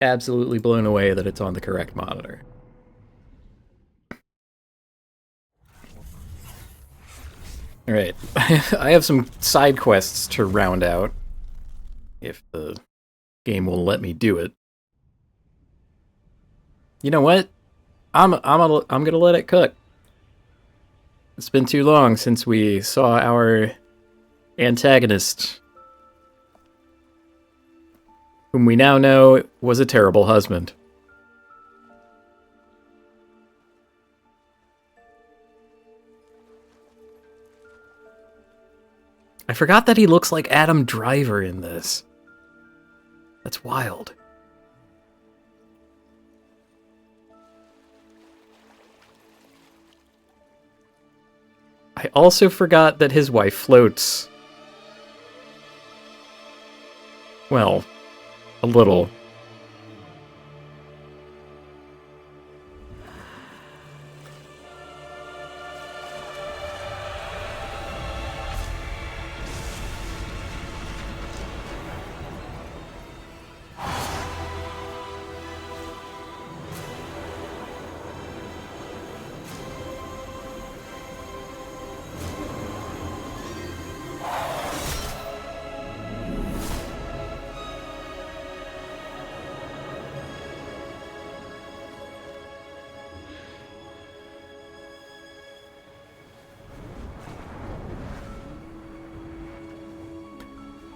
absolutely blown away that it's on the correct monitor. Alright, I have some side quests to round out, if the game will let me do it. You know what? I'm gonna let it cook. It's been too long since we saw our antagonist, whom we now know was a terrible husband. I forgot that he looks like Adam Driver in this. That's wild. I also forgot that his wife floats. Well, a little.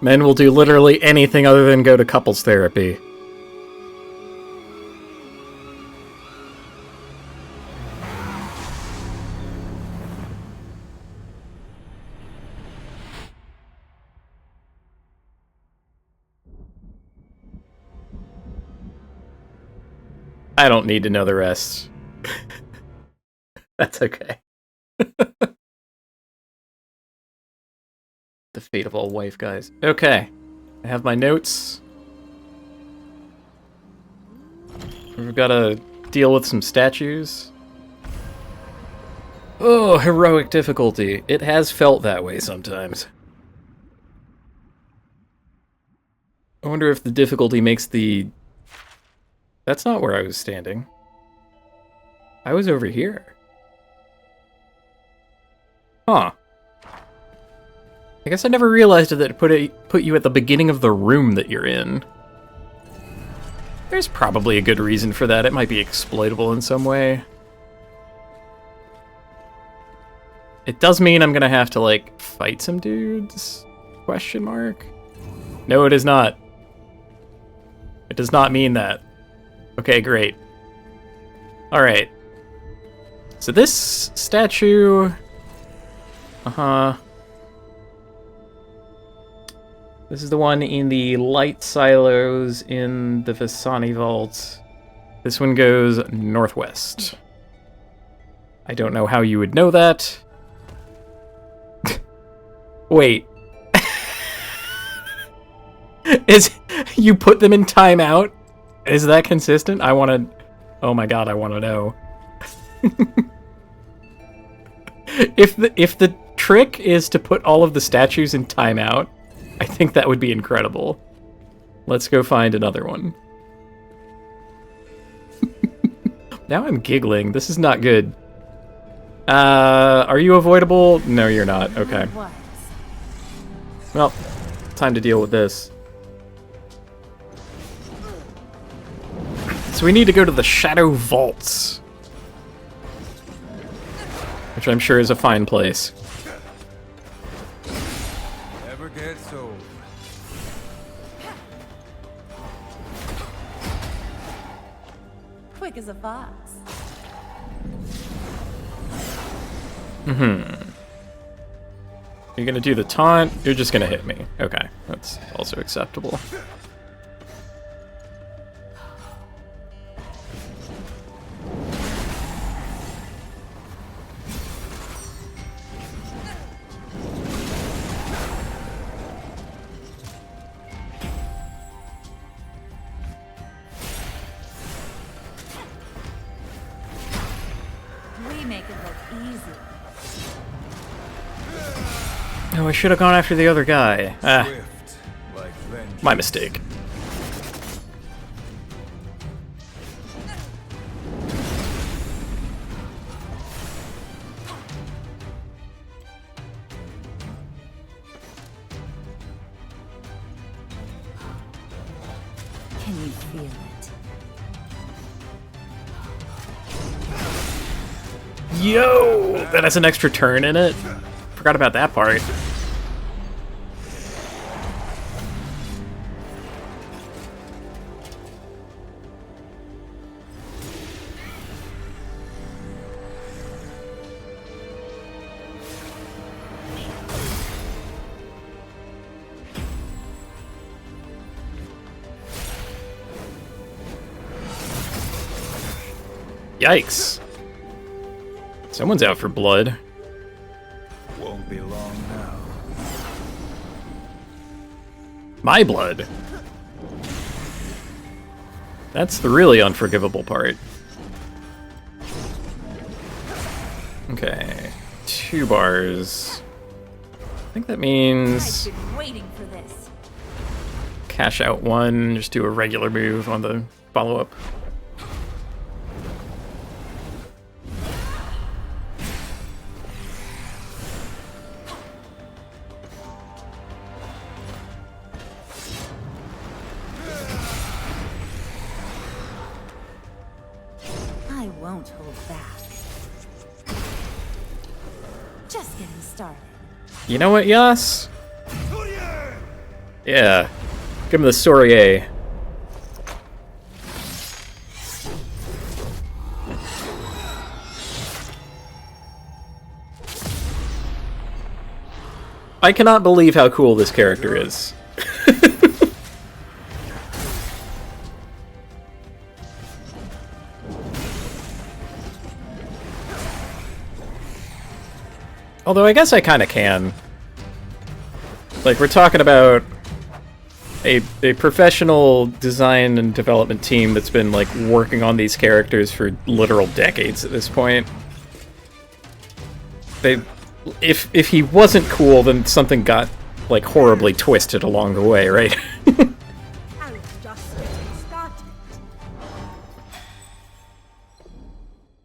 Men will do literally anything other than go to couples therapy. I don't need to know the rest. That's okay. The fate of all wife guys. Okay. I have my notes. We've got to deal with some statues. Oh, heroic difficulty. It has felt that way sometimes. I wonder if the difficulty makes the... That's not where I was standing. I was over here. Huh. I guess I never realized that it put you at the beginning of the room that you're in. There's probably a good reason for that. It might be exploitable in some way. It does mean I'm gonna have to, like, fight some dudes? Question mark? No, it is not. It does not mean that. Okay, great. Alright. So this statue... Uh-huh. This is the one in the light silos in the Visani Vault. This one goes northwest. I don't know how you would know that. Wait. You put them in timeout? Is that consistent? I want to... Oh my god, I want to know. If the trick is to put all of the statues in timeout, I think that would be incredible. Let's go find another one. Now I'm giggling. This is not good. Are you avoidable? No, you're not. Okay. Well, time to deal with this. So we need to go to the Shadow Vaults, which I'm sure is a fine place. Never gets old. Quick as a fox. You're gonna do the taunt, you're just gonna hit me. Okay, that's also acceptable. We make it look easy. Oh, I should have gone after the other guy. Ah, Swift, like vengeance. my mistake. Can you feel it? Yo! That has an extra turn in it. Forgot about that part. Yikes. Someone's out for blood. Won't be long now. My blood. That's the really unforgivable part. Okay. 2 bars. I think that means I've been waiting for this. cash out 1, just do a regular move on the follow-up. I won't hold back. Just getting started. You know what, Yas? Yeah. Give him the Sourier. I cannot believe how cool this character is. Although I guess I kind of can. Like, we're talking about a professional design and development team that's been, like, working on these characters for literal decades at this point. If he wasn't cool, then something got, like, horribly twisted along the way, right? I was just getting started.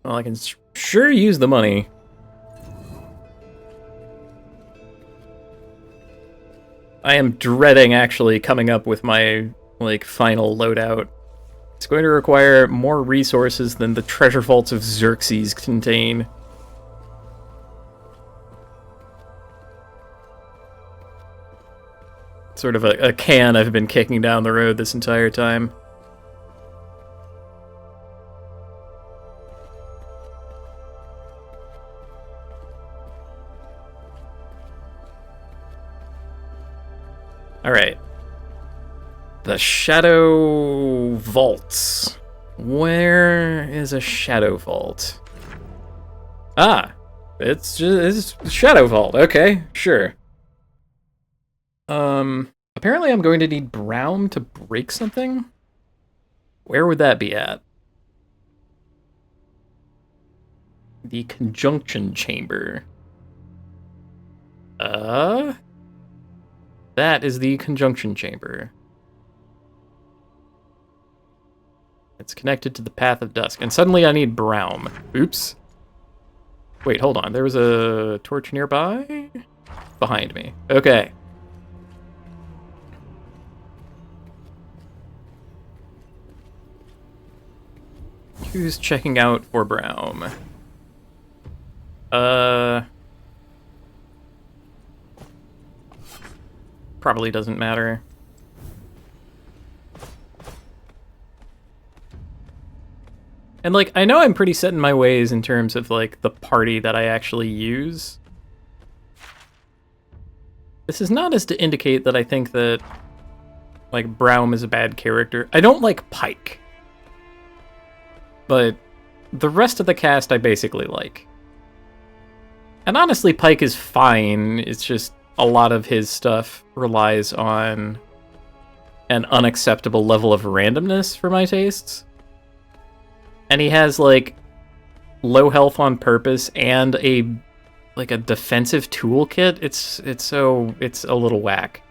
Well, I can sure use the money. I am dreading actually coming up with my, like, final loadout. It's going to require more resources than the treasure vaults of Xerxes contain. Sort of a can I've been kicking down the road this entire time. Alright. The Shadow Vaults. Where is a Shadow Vault? Ah! It's Shadow Vault. Okay, sure. Apparently I'm going to need Braum to break something? Where would that be at? The Conjunction Chamber. That is the Conjunction Chamber. It's connected to the Path of Dusk. And suddenly I need Braum. Oops. Wait, hold on. There was a torch nearby? Behind me. Okay. Who's checking out for Braum? Probably doesn't matter. And, like, I know I'm pretty set in my ways in terms of, like, the party that I actually use. This is not as to indicate that I think that, like, Braum is a bad character. I don't like Pike. But the rest of the cast I basically like. And honestly, Pike is fine. It's just a lot of his stuff relies on an unacceptable level of randomness for my tastes. And he has, like, low health on purpose and a defensive toolkit. It's a little whack.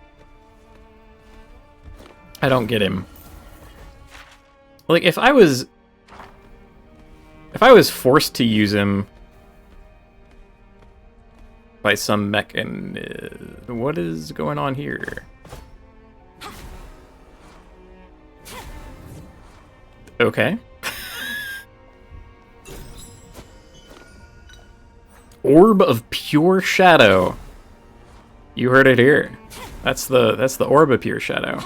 I don't get him. Like, if I was forced to use him by some what is going on here? Okay. Orb of Pure Shadow. You heard it here. That's the Orb of Pure Shadow.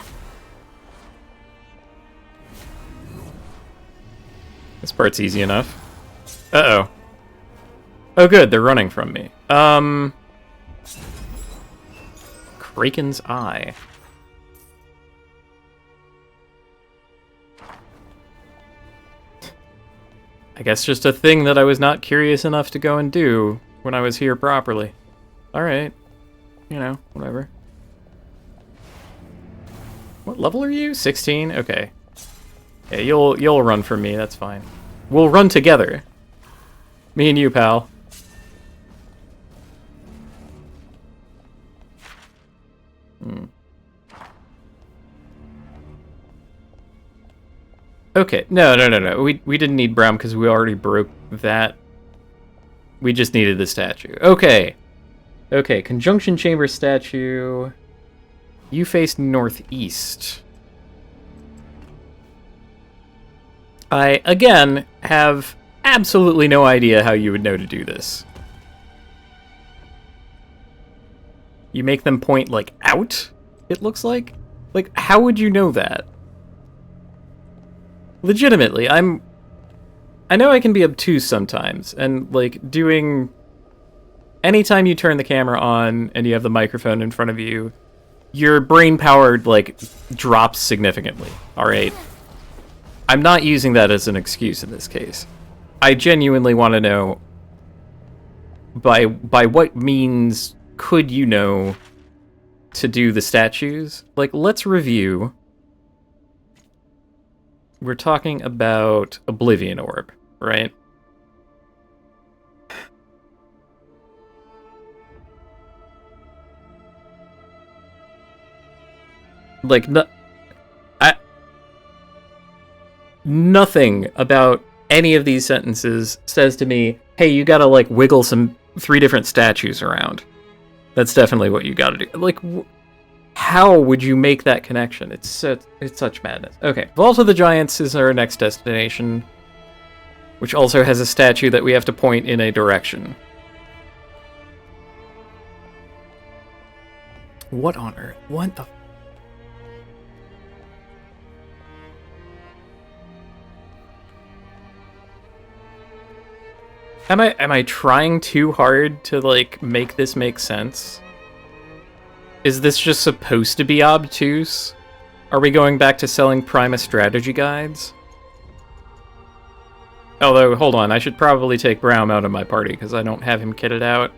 This part's easy enough. Uh-oh. Oh good, they're running from me. Kraken's Eye. I guess just a thing that I was not curious enough to go and do when I was here properly. Alright. You know, whatever. What level are you? 16? Okay. Yeah, you'll run from me, that's fine. We'll run together. Me and you, pal. Okay, no. We didn't need Brown because we already broke that. We just needed the statue. Okay. Okay, Conjunction Chamber statue. You face northeast. I, again, have absolutely no idea how you would know to do this. You make them point, like, out, it looks like? Like, how would you know that? Legitimately, I know I can be obtuse sometimes, and, like, doing... Anytime you turn the camera on and you have the microphone in front of you, your brain power, like, drops significantly, alright? I'm not using that as an excuse in this case. I genuinely want to know, by what means could you know to do the statues? Like, let's review. We're talking about Oblivion Orb, right? Like, nothing about any of these sentences says to me, hey, you gotta, like, wiggle 3 different statues around. That's definitely what you gotta do. Like, how would you make that connection? It's such madness. Okay, Vault of the Giants is our next destination, which also has a statue that we have to point in a direction. What on earth? What the... Am I trying too hard to, like, make this make sense? Is this just supposed to be obtuse? Are we going back to selling Prima strategy guides? Although, hold on, I should probably take Braum out of my party, because I don't have him kitted out.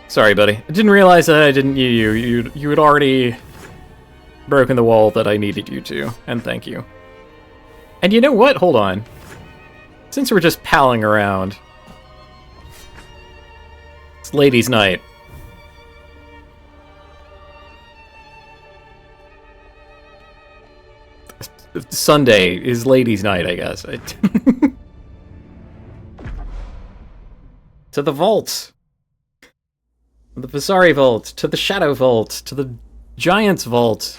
Sorry, buddy. I didn't realize that I didn't need you. You had already broken the wall that I needed you to, and thank you. And you know what? Hold on. Since we're just palling around, it's ladies' night. Sunday is ladies' night, I guess. To the vault. The Visari vault. To the Shadow vault. To the Giants vault.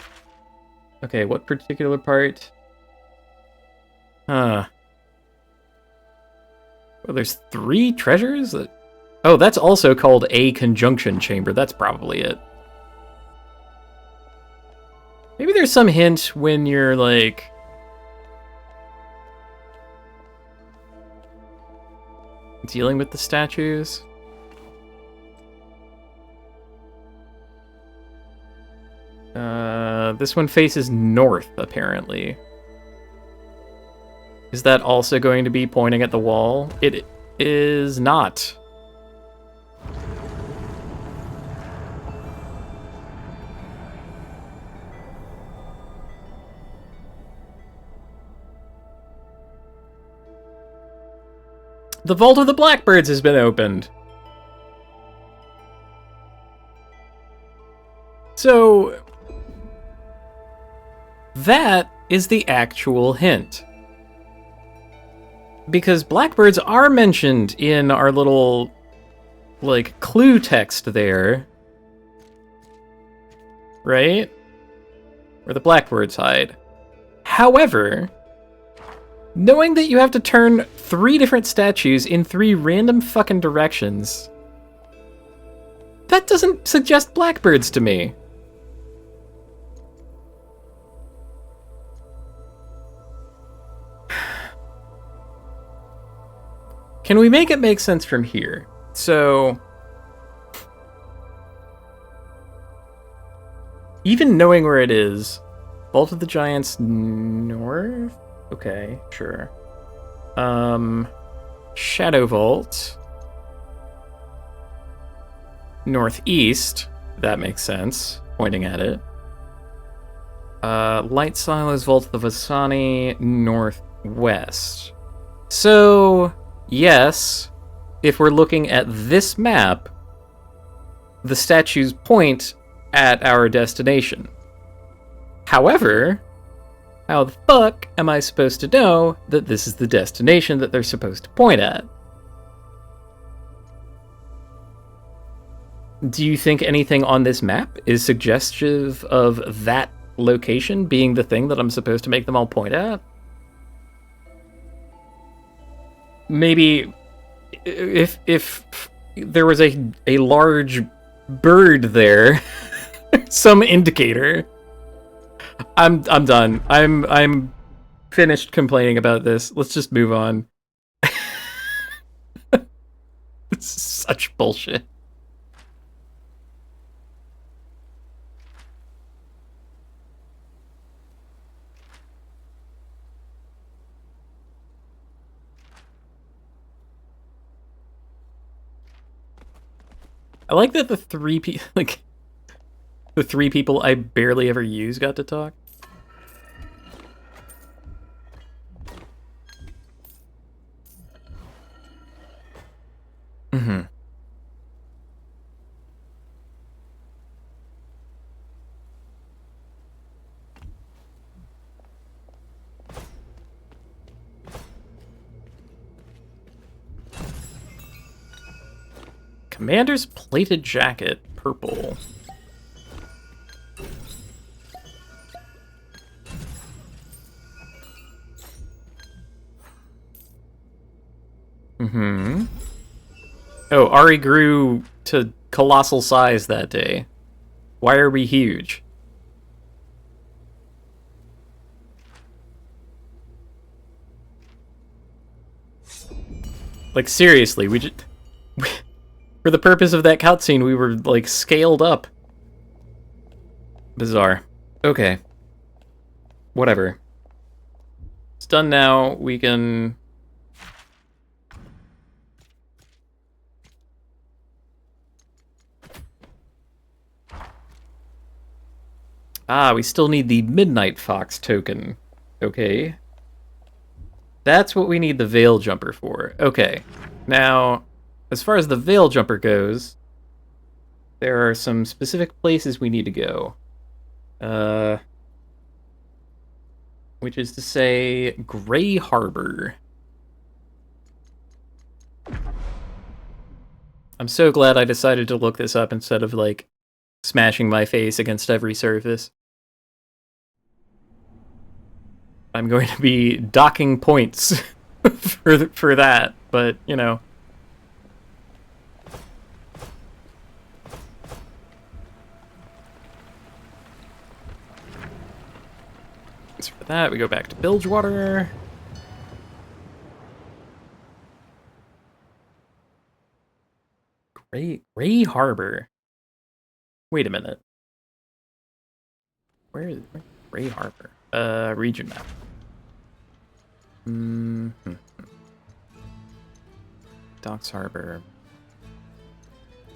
Okay, what particular part? Huh. Well, there's 3 treasures? Oh, that's also called a conjunction chamber. That's probably it. Maybe there's some hint when you're, like... dealing with the statues. This one faces north, apparently. Is that also going to be pointing at the wall? It is not. The Vault of the Blackbirds has been opened. So, that is the actual hint. Because blackbirds are mentioned in our little, like, clue text there. Right? Where the blackbirds hide. However, knowing that you have to turn 3 different statues in 3 random fucking directions, that doesn't suggest blackbirds to me. Can we make it make sense from here? So, even knowing where it is, Vault of the Giants north? Okay, sure. Shadow Vault. Northeast. That makes sense, pointing at it. Light Silos Vault of the Vasani northwest. So, yes, if we're looking at this map, the statues point at our destination. However, how the fuck am I supposed to know that this is the destination that they're supposed to point at? Do you think anything on this map is suggestive of that location being the thing that I'm supposed to make them all point at? Maybe if there was a large bird there, some indicator. I'm done. I'm finished complaining about this. Let's just move on. It's such bullshit. I like that the 3 people, like, the 3 people I barely ever use got to talk. Mm-hmm. Commander's plated jacket, purple. Mm-hmm. Oh, Ari grew to colossal size that day. Why are we huge? Like, seriously, we just... For the purpose of that cutscene, we were, like, scaled up. Bizarre. Okay. Whatever. It's done now. We can... Ah, we still need the Midnight Fox token. Okay. That's what we need the Veil Jumper for. Okay. Now... As far as the Veil Jumper goes, there are some specific places we need to go. Which is to say, Gray Harbor. I'm so glad I decided to look this up instead of, like, smashing my face against every surface. I'm going to be docking points for that, but, you know... So for that, we go back to Bilgewater. Gray Harbor. Wait a minute. Where's Gray Harbor? Region map. Mm-hmm. Docks Harbor.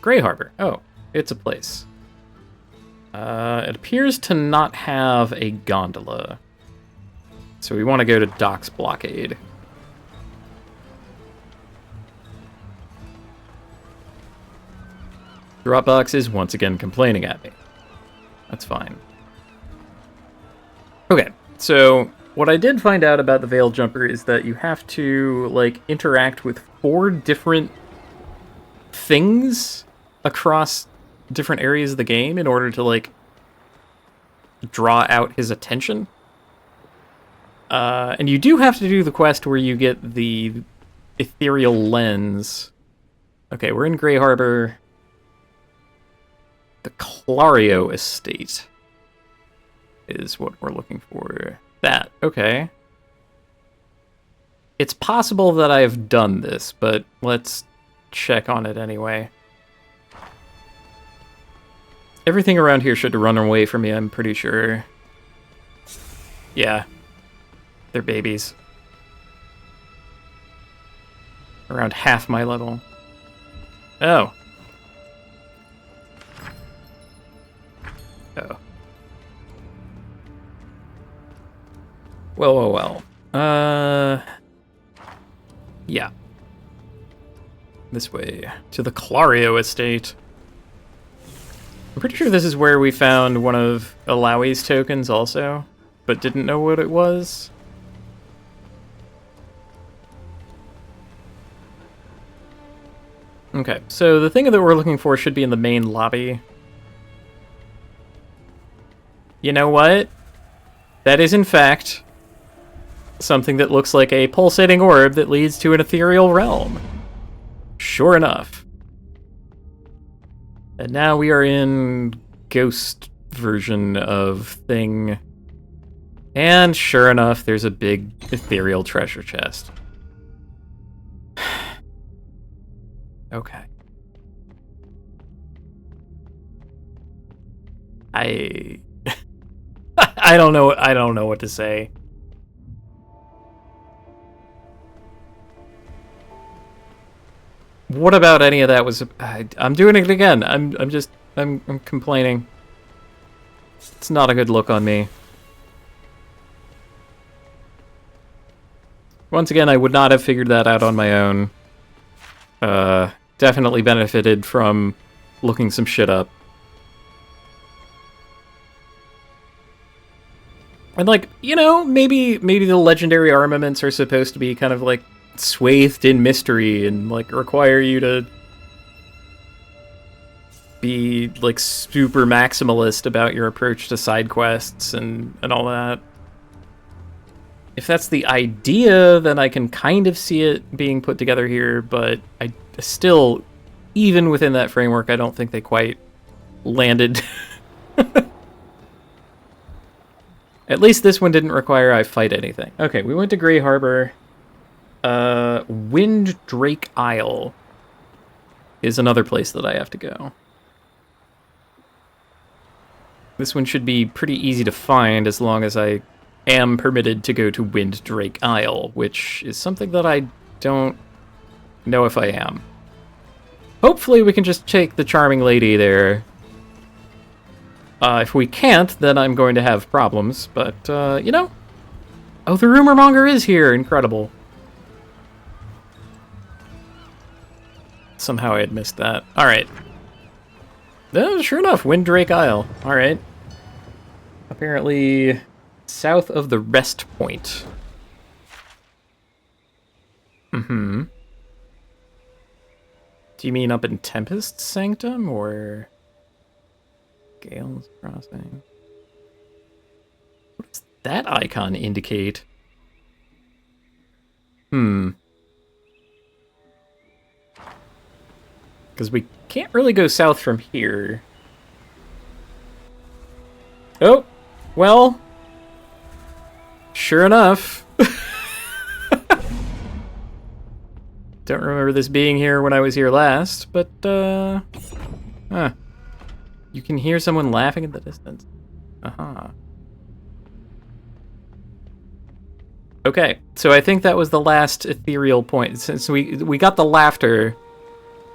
Gray Harbor. Oh, it's a place. It appears to not have a gondola. So we want to go to Docks Blockade. Dropbox is once again complaining at me. That's fine. Okay, so what I did find out about the Veil Jumper is that you have to, like, interact with 4 different things across different areas of the game in order to, like, draw out his attention. And you do have to do the quest where you get the ethereal lens. Okay, we're in Grey Harbor. The Clario Estate is what we're looking for. That, okay. It's possible that I've done this, but let's check on it anyway. Everything around here should run away from me, I'm pretty sure. Yeah. They're babies. Around half my level. Oh. Oh. Well. Yeah. This way. To the Clario Estate. I'm pretty sure this is where we found one of Alawi's tokens also, but didn't know what it was. Okay, so the thing that we're looking for should be in the main lobby. You know what? That is, in fact, something that looks like a pulsating orb that leads to an ethereal realm. Sure enough. And now we are in ghost version of thing. And sure enough, there's a big ethereal treasure chest. Okay. I don't know what to say. What about any of that was I'm doing it again. I'm complaining. It's not a good look on me. Once again, I would not have figured that out on my own. Definitely benefited from looking some shit up. And like, you know, maybe the legendary armaments are supposed to be kind of like swathed in mystery and like require you to be like super maximalist about your approach to side quests and all that. If that's the idea, then I can kind of see it being put together here, but I still, even within that framework, I don't think they quite landed. At least this one didn't require I fight anything. Okay, we went to Grey Harbor. Wind Drake Isle is another place that I have to go. This one should be pretty easy to find as long as I am permitted to go to Wind Drake Isle, which is something that I don't know if I am. Hopefully we can just take the charming lady there. If we can't, then I'm going to have problems, but, you know. Oh, the rumor monger is here. Incredible. Somehow I had missed that. Alright. Sure enough, Wind Drake Isle. Alright. Apparently south of the rest point. Mm-hmm. Do you mean up in Tempest Sanctum, or Gale's Crossing? What does that icon indicate? Because we can't really go south from here. Oh, well, sure enough. Don't remember this being here when I was here last, but, huh. You can hear someone laughing in the distance. Uh-huh. Okay, so I think that was the last ethereal point. Since we got the laughter,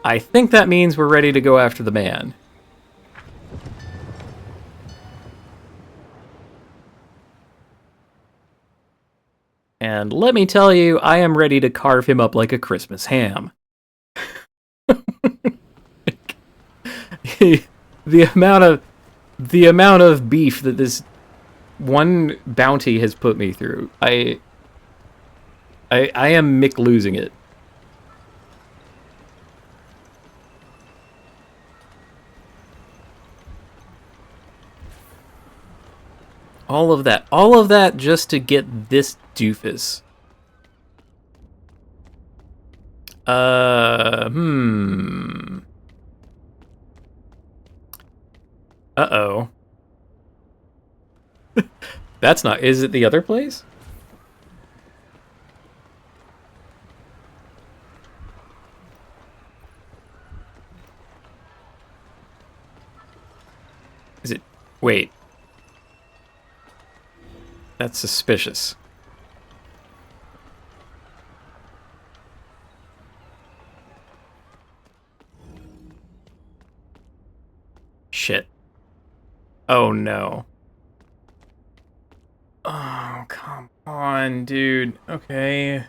I think that means we're ready to go after the man. And let me tell you, I am ready to carve him up like a Christmas ham. The amount of beef that this one bounty has put me through, I am Mick losing it. All of that. All of that just to get this doofus. Uh-oh. That's not... Is it the other place? Is it... Wait. That's suspicious. Shit. Oh, no. Oh, come on, dude. Okay.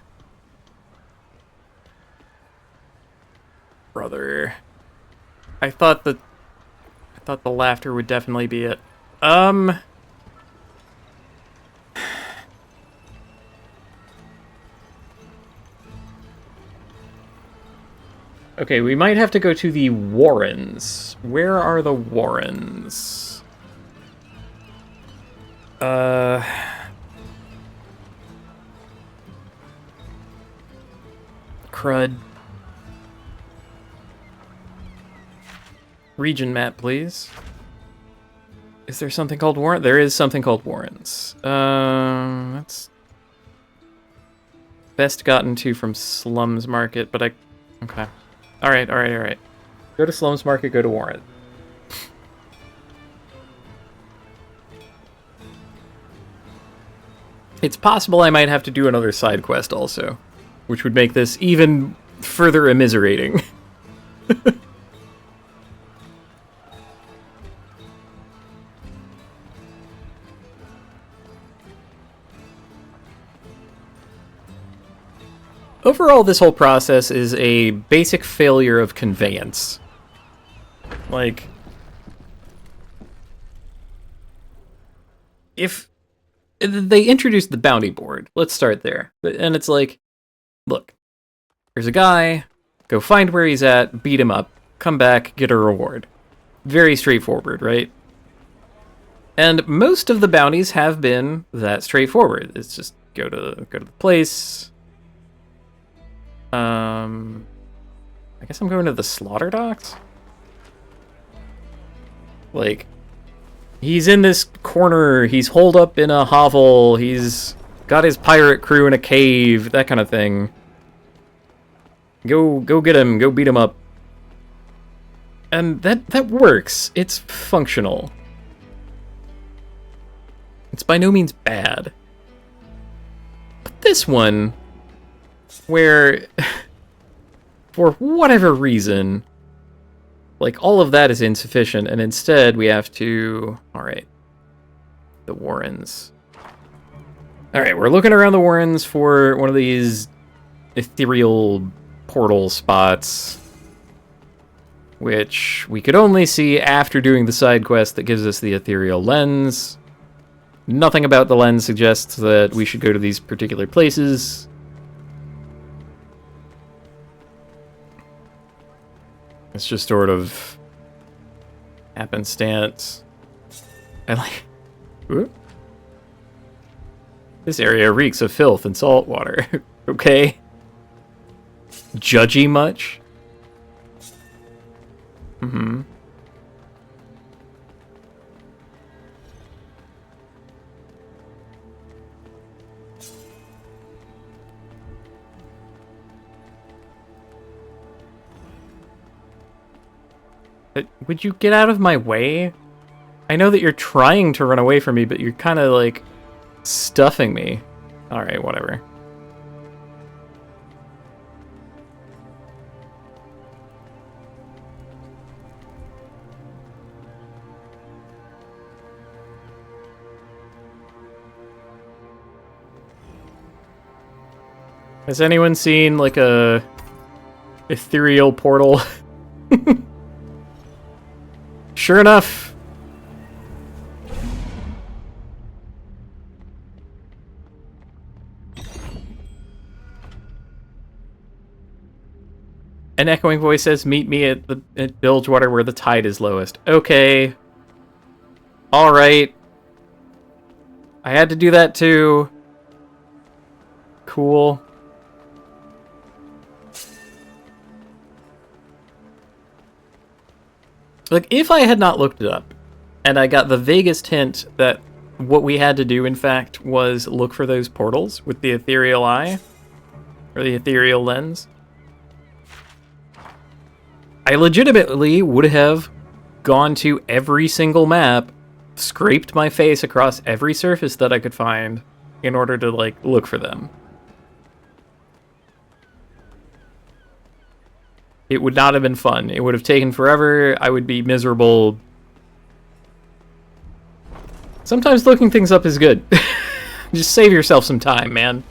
Brother. I thought the laughter would definitely be it. Okay, we might have to go to the Warrens. Where are the Warrens? Crud. Region map, please. Is there something called Warren? There is something called Warrens. That's best gotten to from Slums Market, but okay. Alright. Go to Slums Market, go to Warren. It's possible I might have to do another side quest also, which would make this even further immiserating. Overall, this whole process is a basic failure of conveyance. Like, if they introduced the bounty board, let's start there. And it's like, look, here's a guy, go find where he's at, beat him up, come back, get a reward. Very straightforward, right? And most of the bounties have been that straightforward. It's just go to the place. I guess I'm going to the slaughter docks? Like, he's in this corner, he's holed up in a hovel, he's got his pirate crew in a cave, that kind of thing. Go get him, go beat him up. And that works. It's functional. It's by no means bad. But this one, where, for whatever reason, like, all of that is insufficient, and instead we have to... Alright. The Warrens. Alright, we're looking around the Warrens for one of these ethereal portal spots, which we could only see after doing the side quest that gives us the ethereal lens. Nothing about the lens suggests that we should go to these particular places. It's just sort of happenstance. I like... Ooh. This area reeks of filth and salt water. Okay. Judgy much? Mm-hmm. Would you get out of my way? I know that you're trying to run away from me, but you're kind of, like, stuffing me. Alright, whatever. Has anyone seen, like, a ethereal portal? Sure enough. An echoing voice says, meet me at Bilgewater where the tide is lowest. Okay. Alright. I had to do that too. Cool. Like, if I had not looked it up, and I got the vaguest hint that what we had to do, in fact, was look for those portals with the ethereal eye, or the ethereal lens, I legitimately would have gone to every single map, scraped my face across every surface that I could find in order to, like, look for them. It would not have been fun. It would have taken forever. I would be miserable. Sometimes looking things up is good. Just save yourself some time, man.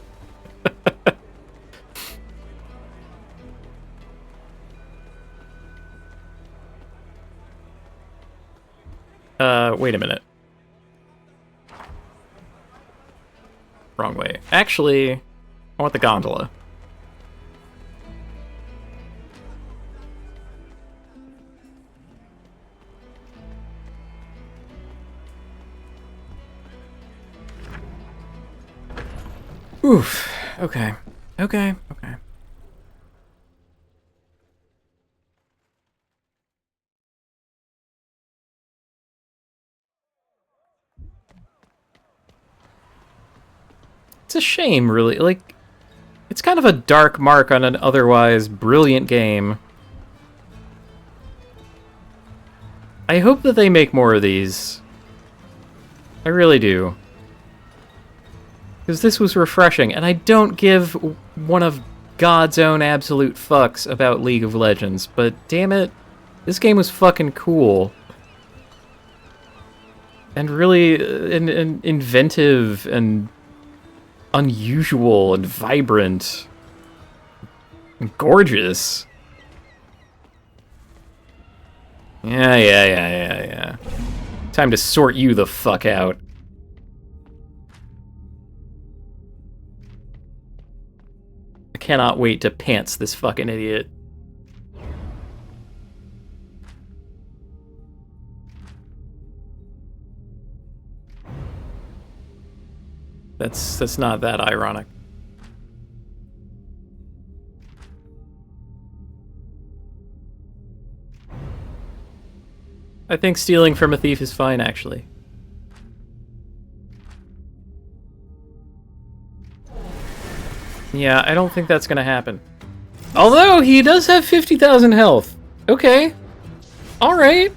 Wait a minute. Wrong way. Actually, I want the gondola. Oof. Okay. Okay. Okay. It's a shame, really. Like, it's kind of a dark mark on an otherwise brilliant game. I hope that they make more of these. I really do. Because this was refreshing, and I don't give one of God's own absolute fucks about League of Legends, but damn it, this game was fucking cool. And really inventive and unusual and vibrant and gorgeous. Yeah. Time to sort you the fuck out. I cannot wait to pants this fucking idiot. That's not that ironic. I think stealing from a thief is fine, actually. Yeah, I don't think that's gonna happen. Although, he does have 50,000 health. Okay. Alright.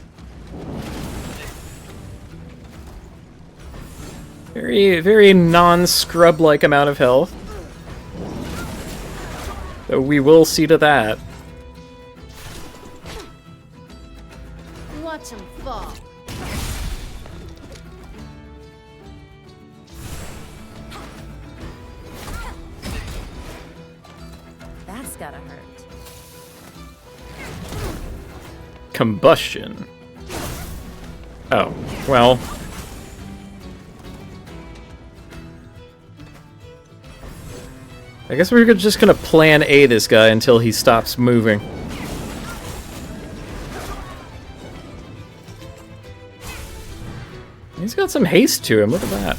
Very non-scrub-like amount of health. Though we will see to that. Watch him fall. That's gotta hurt. Combustion. Oh, well. I guess we're just gonna plan A this guy until he stops moving. He's got some haste to him, look at that.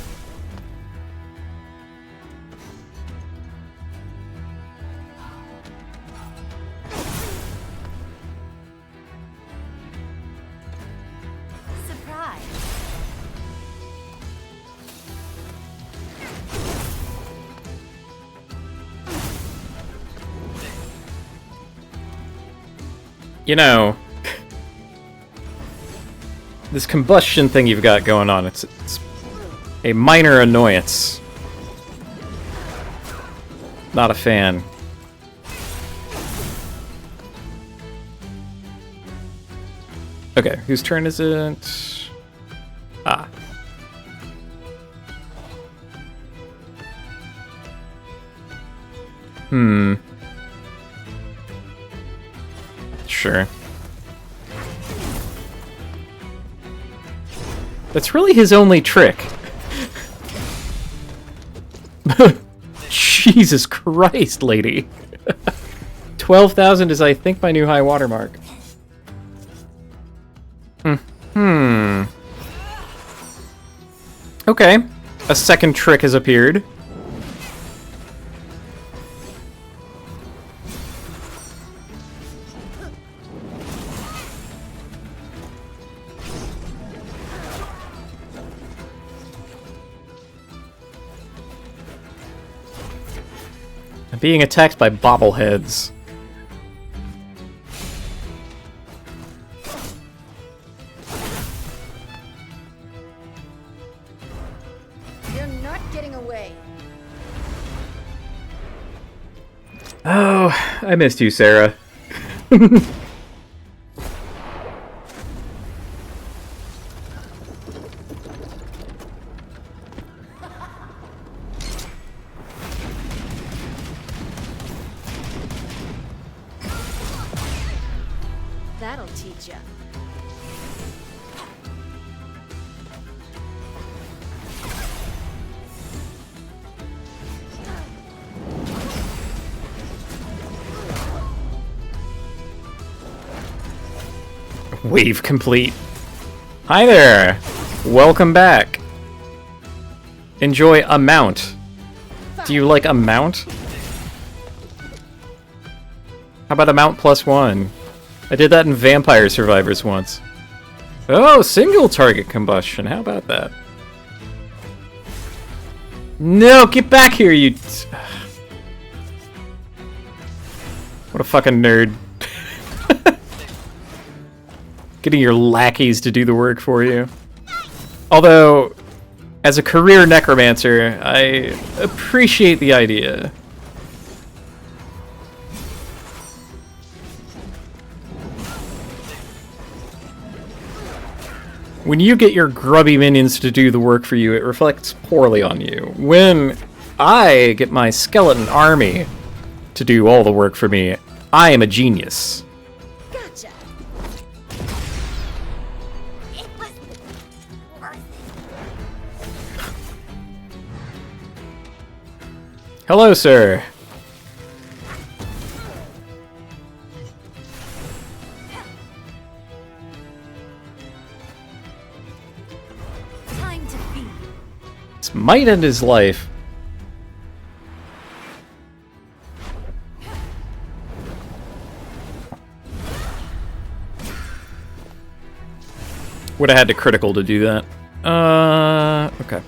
Surprise. You know, this combustion thing you've got going on, it's a minor annoyance. Not a fan. Okay, whose turn is it? Ah. Sure. That's really his only trick. Jesus Christ, lady. 12,000 is, I think, my new high watermark. Okay. a second trick has appeared. I'm being attacked by bobbleheads. You're not getting away. Oh, I missed you, Sarah. That'll teach ya. Wave complete. Hi there! Welcome back. Enjoy a mount. Do you like a mount? How about a mount +1? I did that in Vampire Survivors once. Oh, single target combustion. How about that? No, get back here, you... What a fucking nerd. Getting your lackeys to do the work for you. Although, as a career necromancer, I appreciate the idea. When you get your grubby minions to do the work for you, it reflects poorly on you. When I get my skeleton army to do all the work for me, I am a genius. Gotcha. It was worth it. Hello, sir. Time to feed. This might end his life. Would have had to critical to do that. Okay.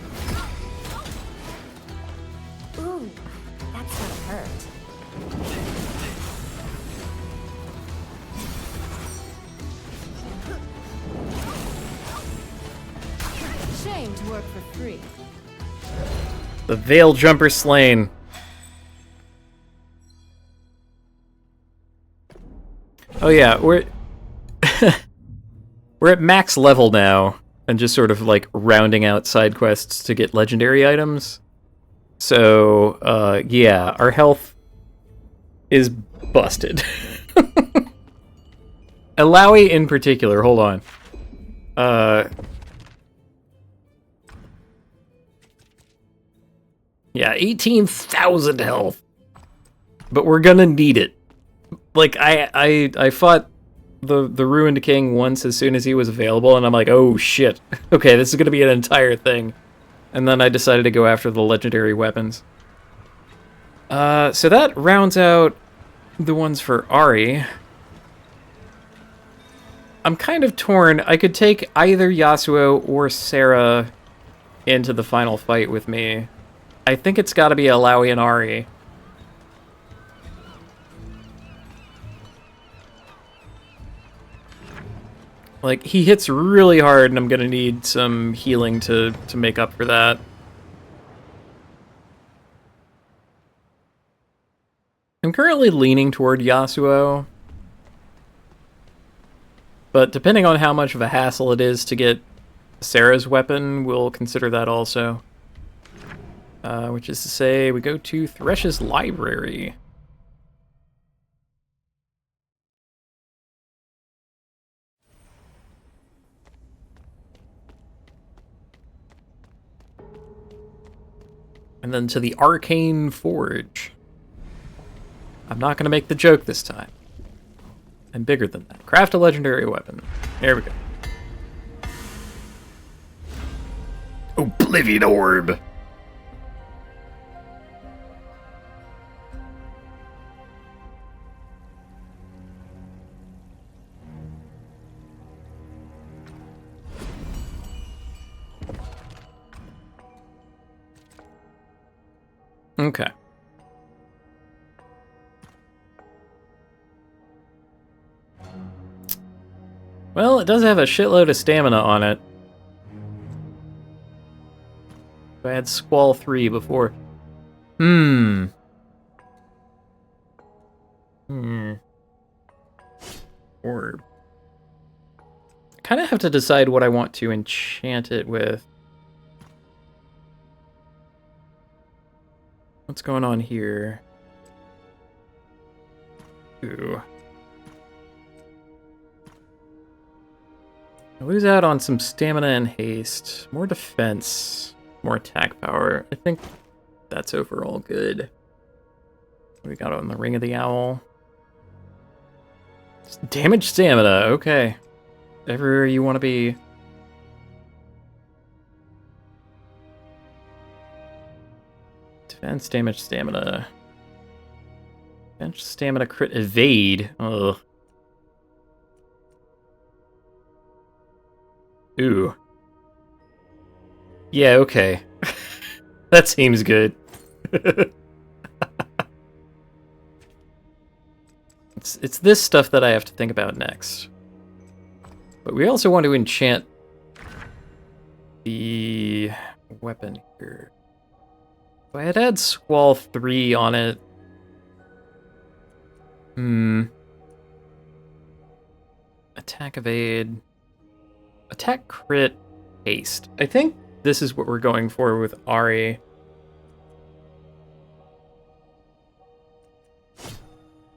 Ooh, that's gonna hurt. Shame to work for free. The Veil Jumper slain. Oh yeah, we're we're at max level now, and just sort of like rounding out side quests to get legendary items. So yeah, our health is busted. Alawi in particular, hold on. Yeah, 18,000 health. But we're gonna need it. Like, I fought the Ruined King once as soon as he was available, and I'm like, oh shit. Okay, this is gonna be an entire thing. And then I decided to go after the legendary weapons. So that rounds out the ones for Ari. I'm kind of torn. I could take either Yasuo or Sarah into the final fight with me. I think it's gotta be Alawi and Ari. Like, he hits really hard, and I'm gonna need some healing to make up for that. I'm currently leaning toward Yasuo. But depending on how much of a hassle it is to get Sarah's weapon, we'll consider that also. Which is to say, we go to Thresh's library. And then to the Arcane Forge. I'm not going to make the joke this time. I'm bigger than that. Craft a legendary weapon. There we go. Oblivion Orb! Okay. Well, it does have a shitload of stamina on it. I had Squall 3 before. Orb. I kind of have to decide what I want to enchant it with. What's going on here? Ooh. I lose out on some stamina and haste. More defense. More attack power. I think that's overall good. What we got on the Ring of the Owl? Damage stamina, okay. Everywhere you want to be. Defense, damage, stamina. Defense, stamina, crit, evade. Ugh. Ooh. Yeah, okay. That seems good. It's this stuff that I have to think about next. But we also want to enchant the weapon here. So I had Squall 3 on it. Attack evade. Attack crit haste. I think this is what we're going for with Ari.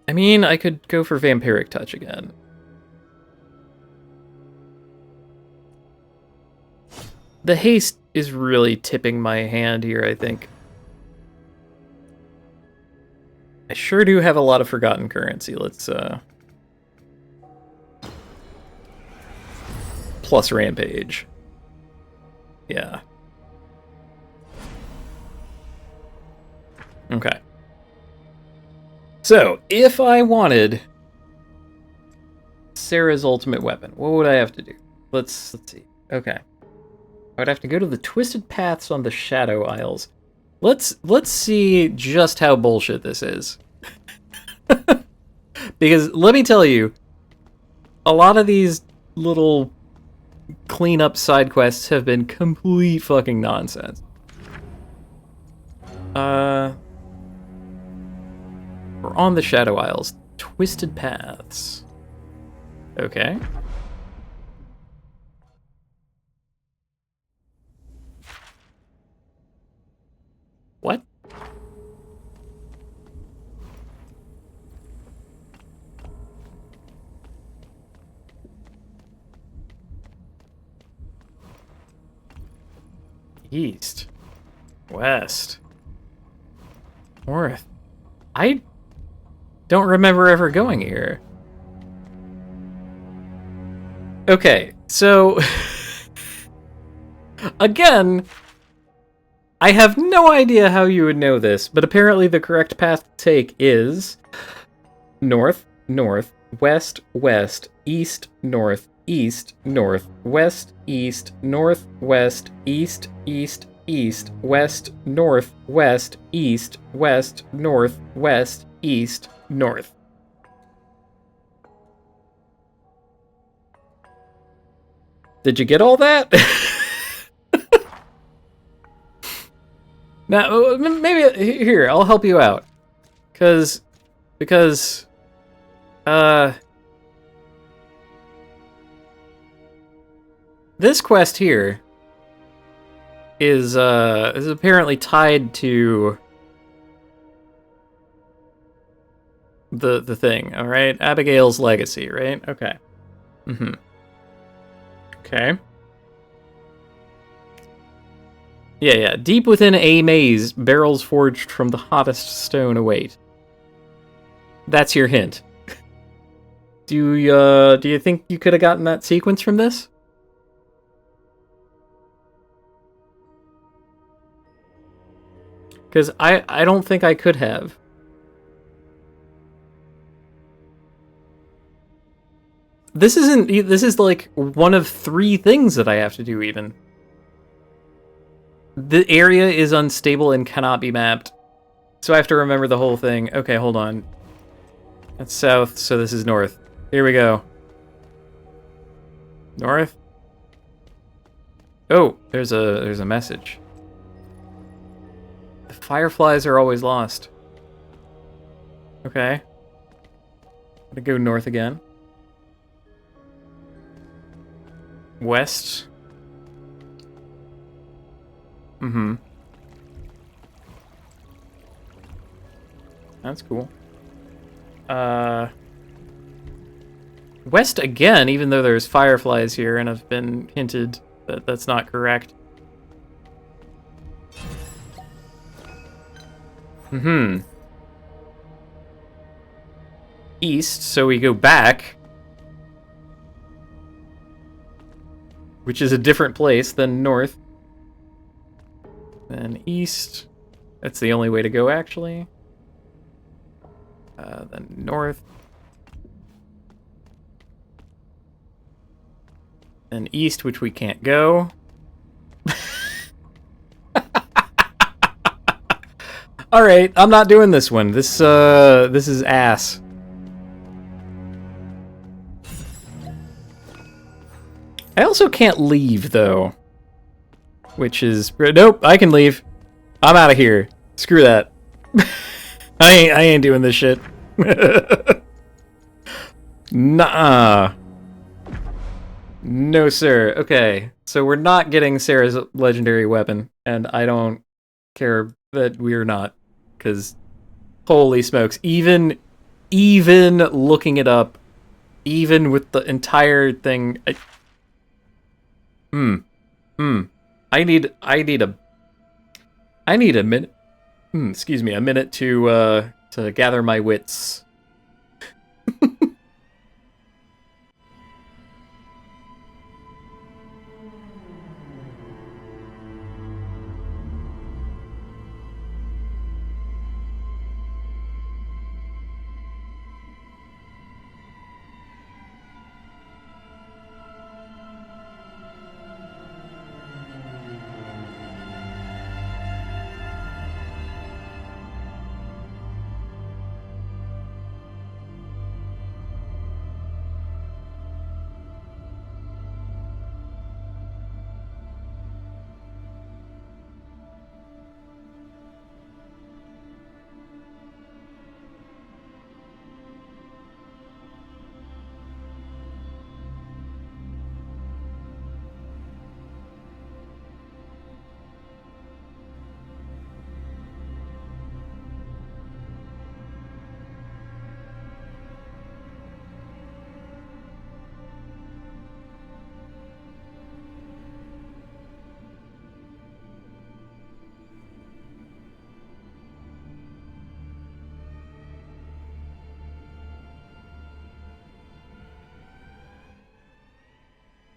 I mean, I could go for Vampiric Touch again. The haste is really tipping my hand here, I think. I sure do have a lot of forgotten currency. Let's, plus Rampage. Yeah. Okay. So, if I wanted Sarah's ultimate weapon, what would I have to do? Let's see. Okay. I would have to go to the Twisted Paths on the Shadow Isles. Let's see just how bullshit this is. Because let me tell you, a lot of these little cleanup side quests have been complete fucking nonsense. We're on the Shadow Isles. Twisted Paths. Okay. What? East. West. North. I don't remember ever going here. Okay, so... Again, I have no idea how you would know this, but apparently the correct path to take is... North, north, west, west, east, north, east, north, west, east, north, west, east, east, east, west, north, west, east, west, north, west, east, north. Did you get all that? Now, maybe here, I'll help you out. Because this quest here is apparently tied to the thing, all right? Abigail's legacy, right? Okay. Okay. Yeah. Deep within a maze, barrels forged from the hottest stone await. That's your hint. Do you think you could have gotten that sequence from this? Because I don't think I could have. This is like one of 3 things that I have to do even. The area is unstable and cannot be mapped. So I have to remember the whole thing. Okay, hold on. That's south, so this is north. Here we go. North? Oh, there's a message. The fireflies are always lost. Okay. Gotta go north again. West. Mm-hmm. That's cool. West again, even though there's fireflies here and have been hinted that that's not correct. Mm-hmm. East, so we go back. Which is a different place than north. Then east. That's the only way to go, actually. Then north. Then east, which we can't go. Alright, I'm not doing this one. This is ass. I also can't leave, though. Which is... Nope, I can leave. I'm out of here. Screw that. I ain't doing this shit. Nuh-uh. No, sir. Okay, so we're not getting Sarah's legendary weapon, and I don't care that we're not, because holy smokes, even looking it up, even with the entire thing... I need a minute. Excuse me, a minute to gather my wits.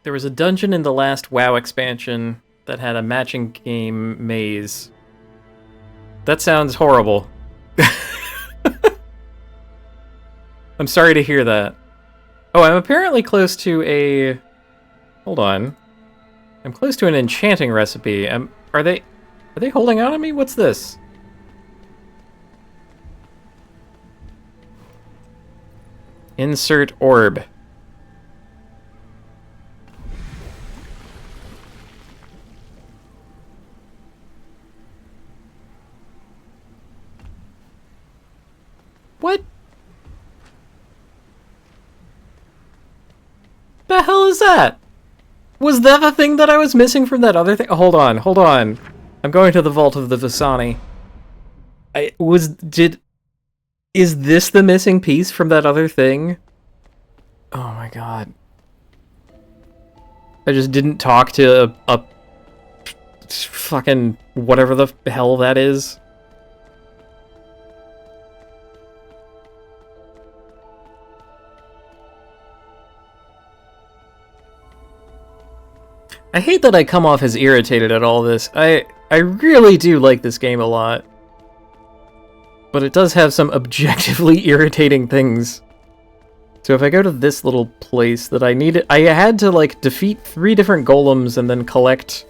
There was a dungeon in the last WoW expansion that had a matching game maze. That sounds horrible. I'm sorry to hear that. Oh, I'm apparently close to a... Hold on. I'm close to an enchanting recipe. Are they holding out on me? What's this? Insert orb. What? The hell is that? Was that the thing that I was missing from that other thing? Oh, hold on. I'm going to the Vault of the Visani. Is this the missing piece from that other thing? Oh my god. I just didn't talk to a fucking whatever the hell that is. I hate that I come off as irritated at all this. I really do like this game a lot. but it does have some objectively irritating things. So if I go to this little place that I had to, like, defeat 3 different golems and then collect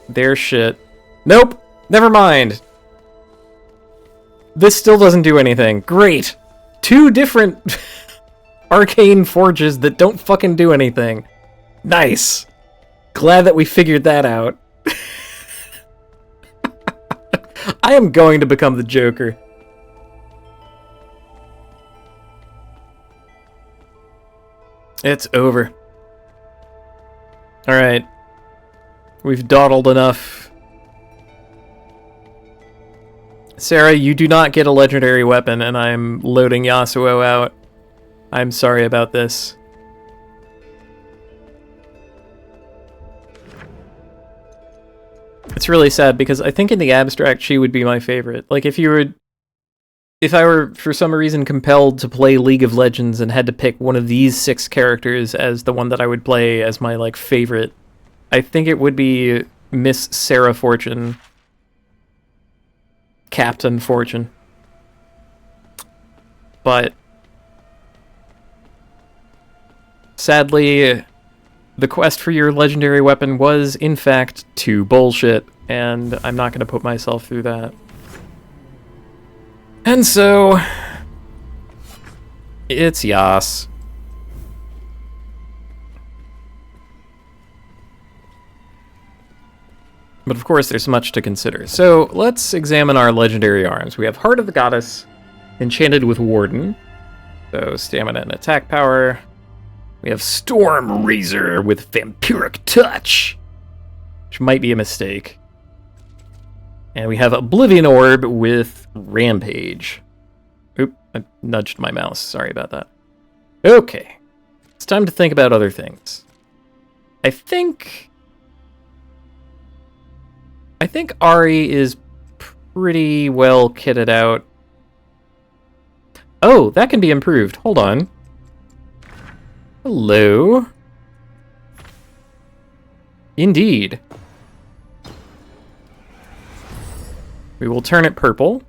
their shit. Nope! Never mind! This still doesn't do anything. Great! 2 different arcane forges that don't fucking do anything. Nice! Glad that we figured that out. I am going to become the Joker. It's over. Alright. We've dawdled enough. Sarah, you do not get a legendary weapon, and I'm loading Yasuo out. I'm sorry about this. It's really sad, because I think in the abstract she would be my favorite. Like, if I were, for some reason, compelled to play League of Legends and had to pick one of these 6 characters as the one that I would play as my, like, favorite, I think it would be Miss Sarah Fortune. Captain Fortune. But sadly, the quest for your legendary weapon was, in fact, too bullshit, and I'm not going to put myself through that. And so, it's Yas. But of course, there's much to consider. So, let's examine our legendary arms. We have Heart of the Goddess, enchanted with Warden. So, stamina and attack power. We have Storm Razor with Vampiric Touch, which might be a mistake. And we have Oblivion Orb with Rampage. Oop, I nudged my mouse. Sorry about that. Okay. It's time to think about other things. I think Ari is pretty well kitted out. Oh, that can be improved. Hold on. Hello. Indeed. We will turn it purple.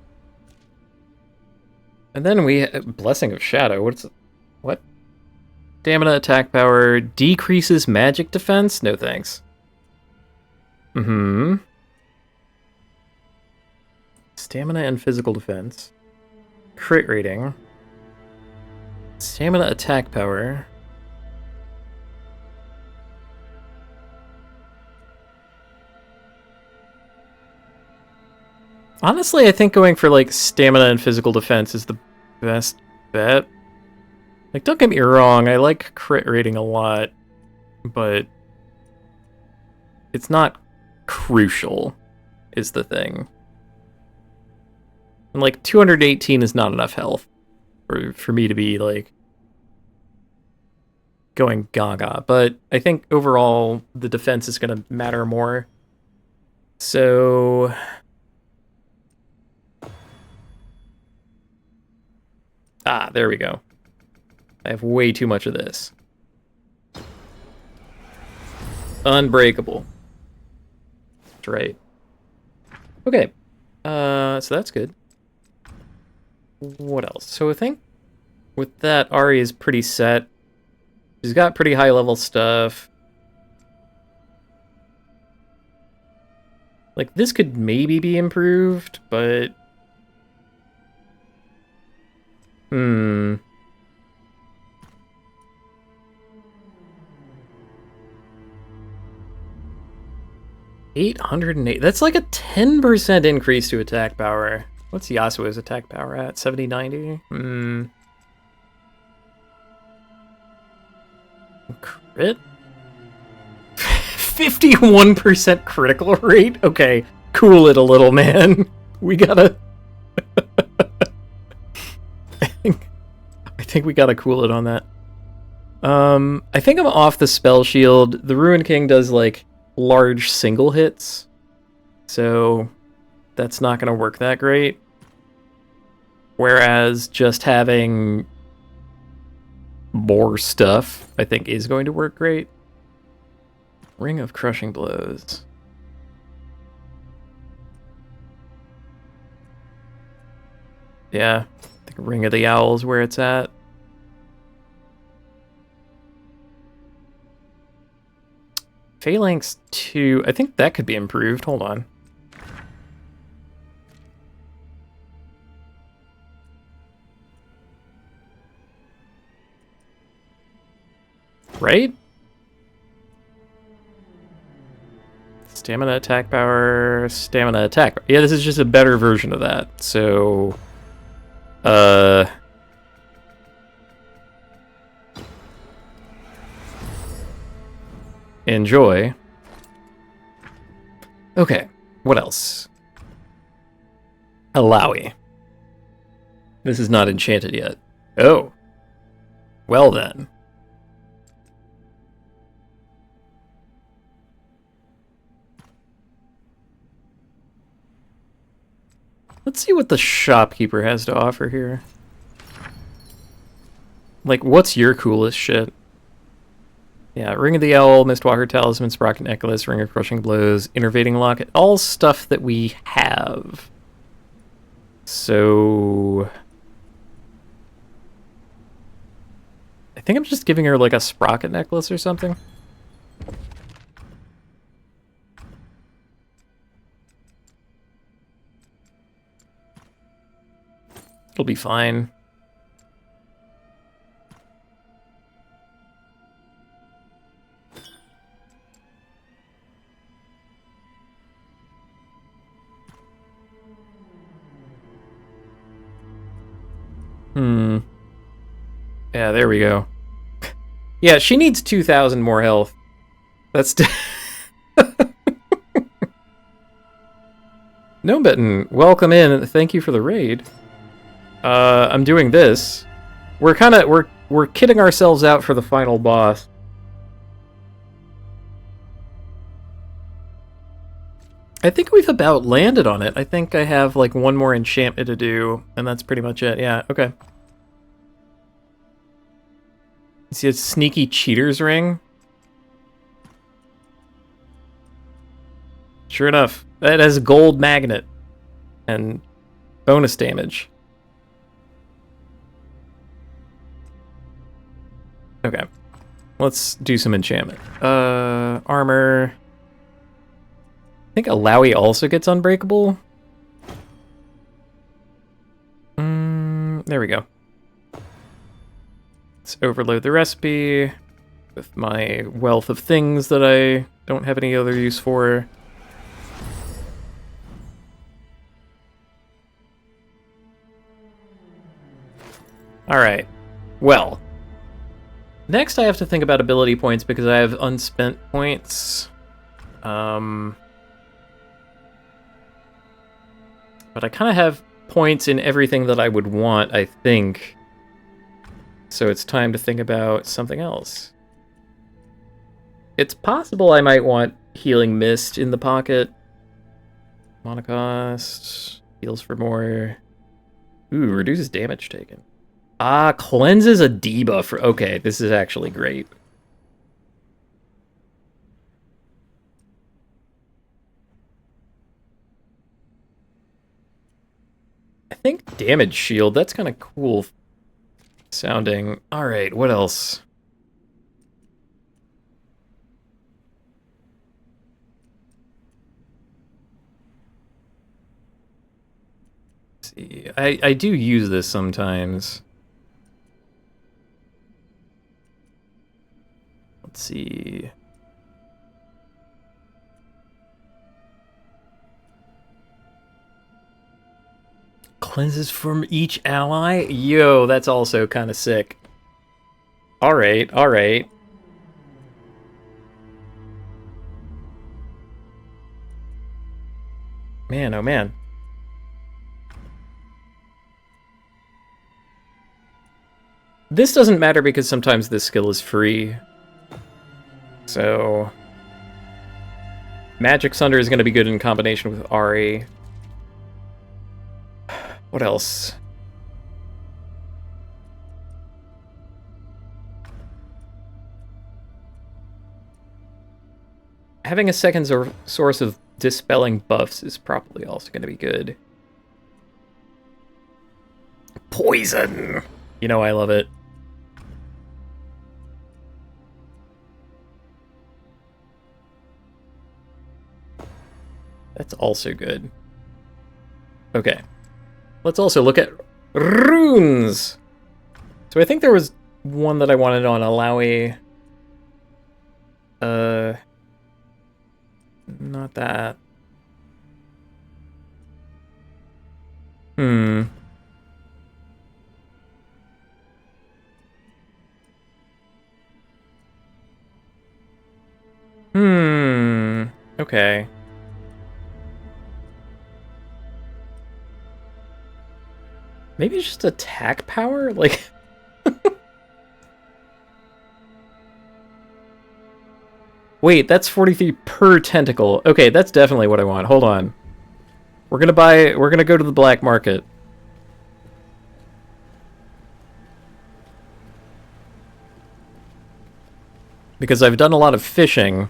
And then we... Blessing of Shadow. What? Stamina, attack power, decreases magic defense? No thanks. Stamina and physical defense. Crit rating. Stamina, attack power. Honestly, I think going for, like, stamina and physical defense is the best bet. Like, don't get me wrong, I like crit rating a lot, but it's not crucial, is the thing. And, like, 218 is not enough health for me to be, like, going gaga. But I think overall, the defense is going to matter more. So... Ah, there we go. I have way too much of this. Unbreakable. That's right. Okay. So that's good. What else? So I think with that, Ari is pretty set. She's got pretty high level stuff. Like, this could maybe be improved, but... 808. That's like a 10% increase to attack power. What's Yasuo's attack power at? 70, 90? Crit? 51% critical rate? Okay, cool it a little, man. We gotta... I think we gotta cool it on that. I think I'm off the spell shield. The Ruined King does, like, large single hits, so that's not gonna work that great. Whereas just having more stuff, I think, is going to work great. Ring of Crushing Blows. Yeah, I think Ring of the Owl's where it's at. Phalanx 2, I think that could be improved. Hold on. Right? Stamina, attack power, stamina, attack. Yeah, this is just a better version of that. So, enjoy. Okay, what else? Alawi. This is not enchanted yet. Oh. Well then. Let's see what the shopkeeper has to offer here. Like, what's your coolest shit? Yeah, Ring of the Owl, Mistwalker Talisman, Sprocket Necklace, Ring of Crushing Blows, Innervating Locket, all stuff that we have. So... I think I'm just giving her, like, a Sprocket Necklace or something. It'll be fine. Yeah, there we go. Yeah, she needs 2,000 more health. That's... Gnome welcome in. Thank you for the raid. I'm doing this. We're kidding ourselves out for the final boss. I think we've about landed on it. I think I have like one more enchantment to do, and that's pretty much it. Yeah, okay. You see a sneaky cheater's ring? Sure enough, that has a gold magnet and bonus damage. Okay, let's do some enchantment. Armor. I think Alawi also gets unbreakable. There we go. Let's overload the recipe with my wealth of things that I don't have any other use for. Alright, well. Next I have to think about ability points because I have unspent points. But I kind of have points in everything that I would want, I think. So it's time to think about something else. It's possible I might want Healing Mist in the pocket. Mana cost. Heals for more. Ooh, reduces damage taken. Ah, cleanses a debuff. Okay, this is actually great. I think damage shield, that's kind of cool sounding. Alright, what else? Let's see, I do use this sometimes. Let's see. Cleanses from each ally? Yo, that's also kind of sick. Alright, alright. Man, oh man. This doesn't matter because sometimes this skill is free. So... Magic Sunder is going to be good in combination with Ari. What else? Having a second source of dispelling buffs is probably also going to be good. Poison! You know I love it. That's also good. Okay. Let's also look at runes! So I think there was one that I wanted on Alawi. Not that. Hmm. Okay. Maybe just attack power? Like... Wait, that's 43 per tentacle. Okay, that's definitely what I want. Hold on. We're gonna go to the black market. Because I've done a lot of fishing,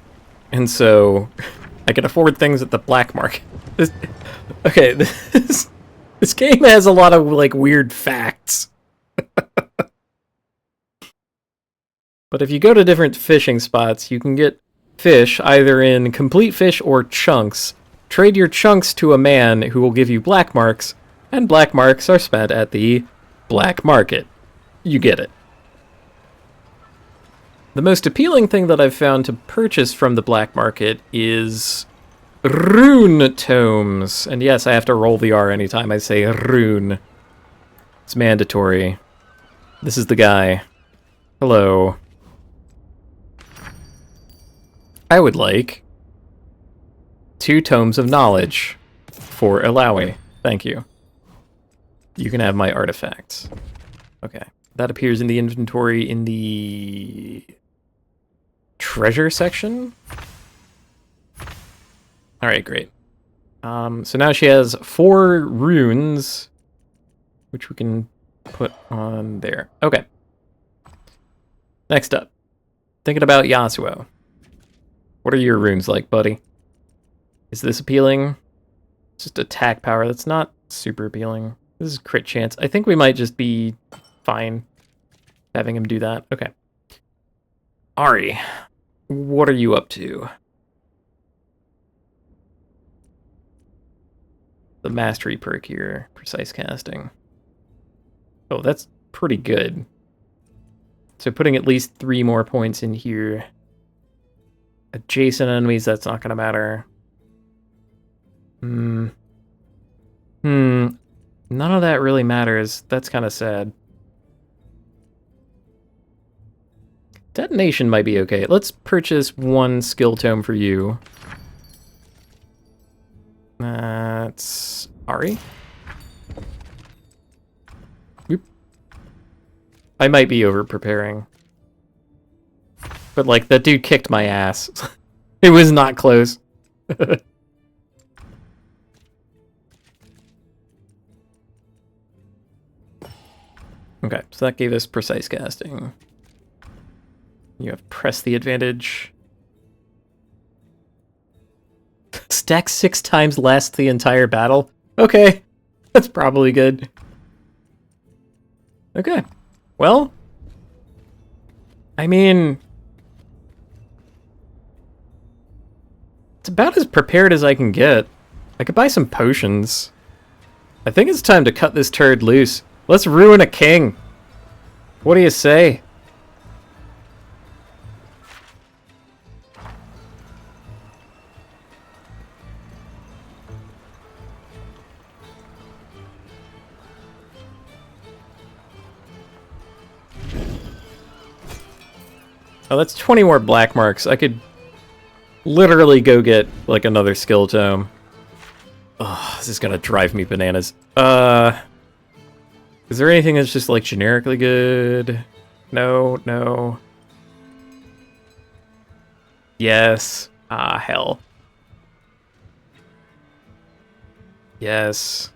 and so I can afford things at the black market. Okay, this game has a lot of, like, weird facts. But if you go to different fishing spots, you can get fish either in complete fish or chunks. Trade your chunks to a man who will give you black marks, and black marks are spent at the black market. You get it. The most appealing thing that I've found to purchase from the black market is rune tomes. And yes, I have to roll the R anytime I say rune. It's mandatory. This is the guy. Hello. I would like 2 tomes of knowledge for Alawi. Thank you. You can have my artifacts. Okay. That appears in the inventory in the treasure section. Alright, great. So now she has 4 runes, which we can put on there. Okay. Next up. Thinking about Yasuo. What are your runes like, buddy? Is this appealing? It's just attack power. That's not super appealing. This is crit chance. I think we might just be fine having him do that. Okay. Ari, what are you up to? The mastery perk here. Precise casting. Oh, that's pretty good. So putting at least 3 more points in here. Adjacent enemies, that's not going to matter. None of that really matters. That's kind of sad. Detonation might be okay. Let's purchase 1 skill tome for you. That's Ari. Oop. I might be over-preparing. But, like, that dude kicked my ass. It was not close. Okay, so that gave us precise casting. You have press the advantage. Stack 6 times last the entire battle? Okay, that's probably good. Okay, well, I mean, it's about as prepared as I can get. I could buy some potions. I think it's time to cut this turd loose. Let's ruin a king. What do you say? Oh, that's 20 more black marks. I could literally go get, like, another skill tome. Oh, this is gonna drive me bananas. Is there anything that's just, like, generically good? No, no. Yes. Ah, hell. Yes.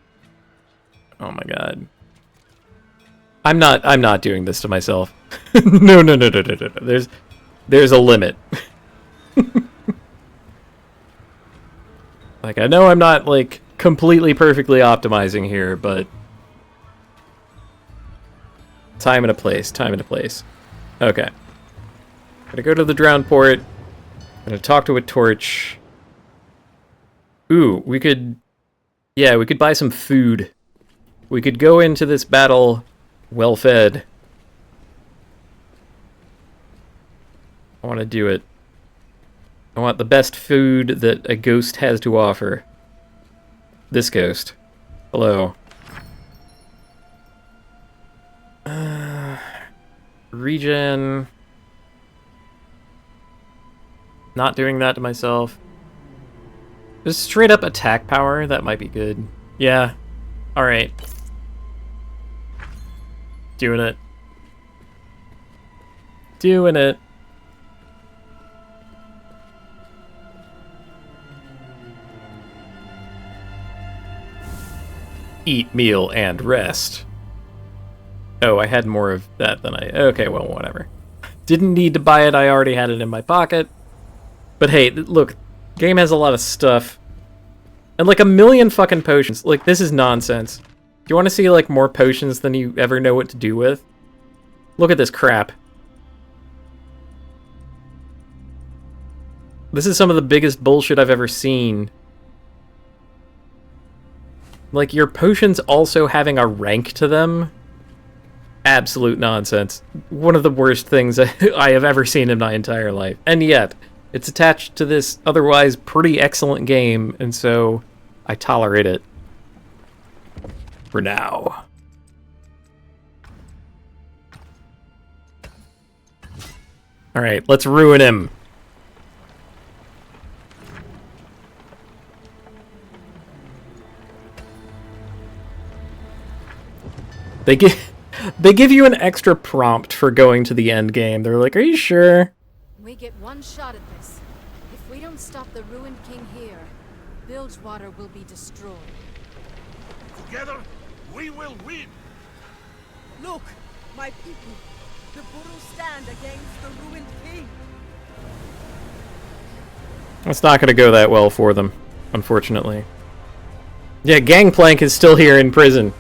Oh my god. I'm not doing this to myself. No, no, no, no, no, no, no. There's a limit. Like, I know I'm not, like, completely perfectly optimizing here, but Time and a place. Time and a place. Okay. Gonna go to the drown port. Gonna talk to a torch. Ooh, we could... Yeah, we could buy some food. We could go into this battle well-fed. I want to do it. I want the best food that a ghost has to offer. This ghost. Hello. Regen. Not doing that to myself. Just straight up attack power, that might be good. Yeah. Alright. Doing it. Doing it. Eat, meal, and rest. Oh, I had more of that than I... Okay, well, whatever. Didn't need to buy it, I already had it in my pocket. But hey, look, game has a lot of stuff. And like a million fucking potions. Like, this is nonsense. Do you want to see like more potions than you ever know what to do with? Look at this crap. This is some of the biggest bullshit I've ever seen. Like, your potions also having a rank to them? Absolute nonsense. One of the worst things I have ever seen in my entire life. And yet, it's attached to this otherwise pretty excellent game, and so I tolerate it. For now. Alright, let's ruin him. They give you an extra prompt for going to the end game. They're like, are you sure? We get one shot at this. If we don't stop the ruined king here, Bilgewater will be destroyed. Together, we will win. Look, my people, the Buru stand against the ruined king. It's not going to go that well for them, unfortunately. Yeah, Gangplank is still here in prison.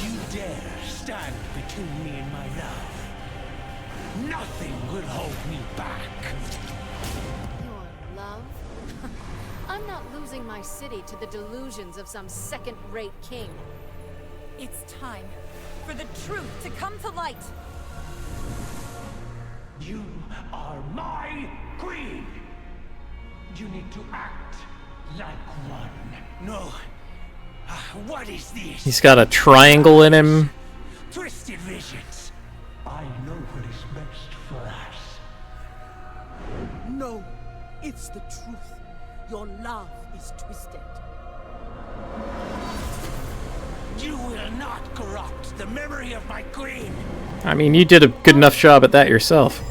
You dare stand between me and my love. Nothing will hold me back. Your love? I'm not losing my city to the delusions of some second-rate king. It's time for the truth to come to light. You are my queen. You need to act like one. No. What is this? He's got a triangle in him. Twisted visions. I know what is best for us. No, it's the truth. Your love is twisted. You will not corrupt the memory of my queen. I mean, you did a good enough job at that yourself.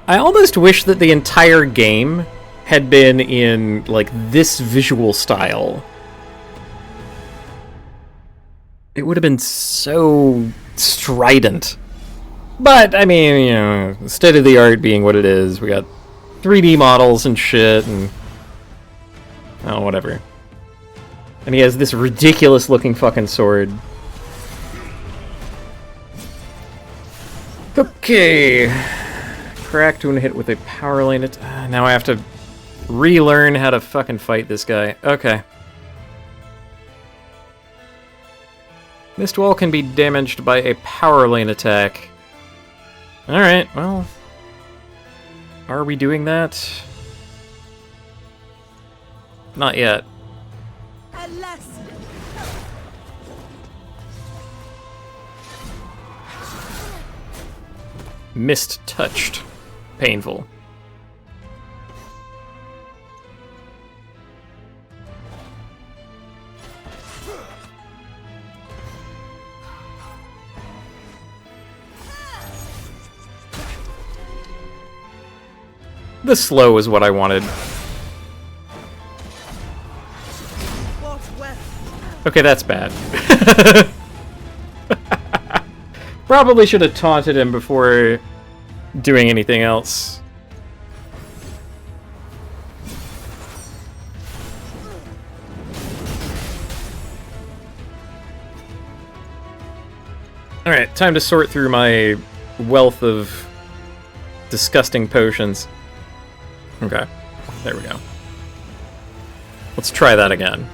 I almost wish that the entire game had been in, like, this visual style. It would have been so strident. But, I mean, you know, state of the art being what it is, we got 3D models and shit, and... oh, whatever. And he has this ridiculous looking fucking sword. Okay. Cracked when hit with a power lane. Now I have to relearn how to fucking fight this guy. Okay. Mistwall can be damaged by a power lane attack. Alright, well... are we doing that? Not yet. Alas! Mist touched. Painful. The slow is what I wanted. What well? Okay, that's bad. Probably should have taunted him before doing anything else. Alright, time to sort through my wealth of disgusting potions. Okay, there we go. Let's try that again.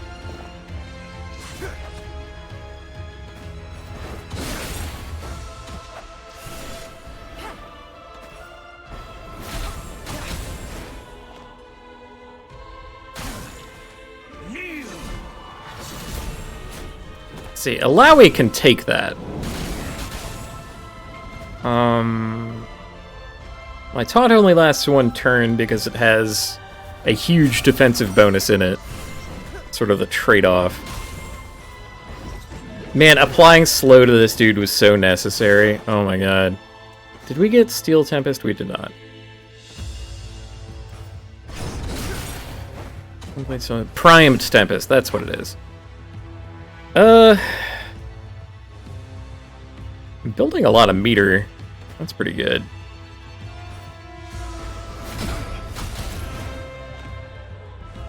Let's see, Alawi can take that. My taunt only lasts one turn because it has a huge defensive bonus in it. Sort of the trade-off. Man, applying slow to this dude was so necessary. Oh my god. Did we get Steel Tempest? We did not. Primed Tempest, that's what it is. I'm building a lot of meter. That's pretty good.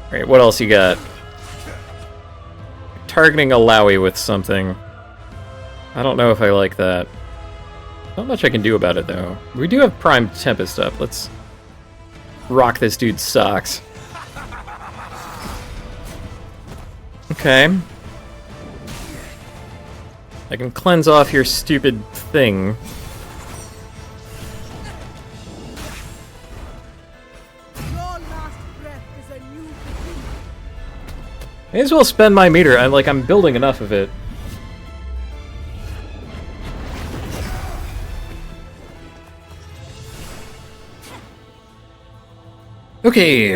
Alright, what else you got? Targeting Alawi with something. I don't know if I like that. Not much I can do about it, though. We do have Primed Tempest up. Let's rock this dude's socks. Okay. I can cleanse off your stupid thing. Your last breath is a new beginning. May as well spend my meter. I'm building enough of it. Okay,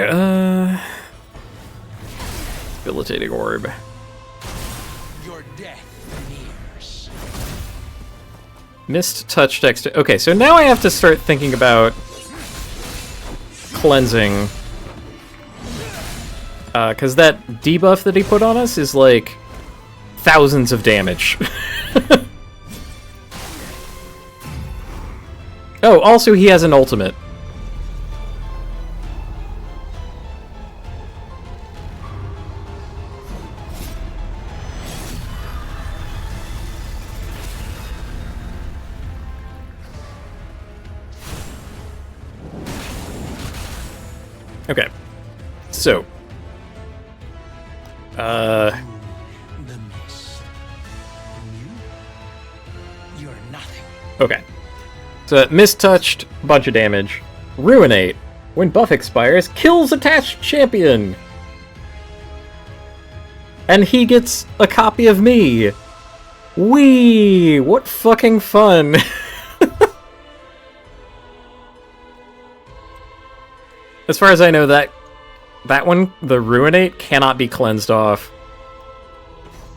debilitating orb. Your death nears. Mist touch dexter. Okay, so now I have to start thinking about cleansing. Because that debuff that he put on us is like thousands of damage. Oh, also he has an ultimate. Okay, so, The mist. You're nothing. okay. So, mist-touched, bunch of damage. Ruinate. When buff expires, kills attached champion! And he gets a copy of me! Whee! What fucking fun! As far as I know, that one, the Ruinate, cannot be cleansed off.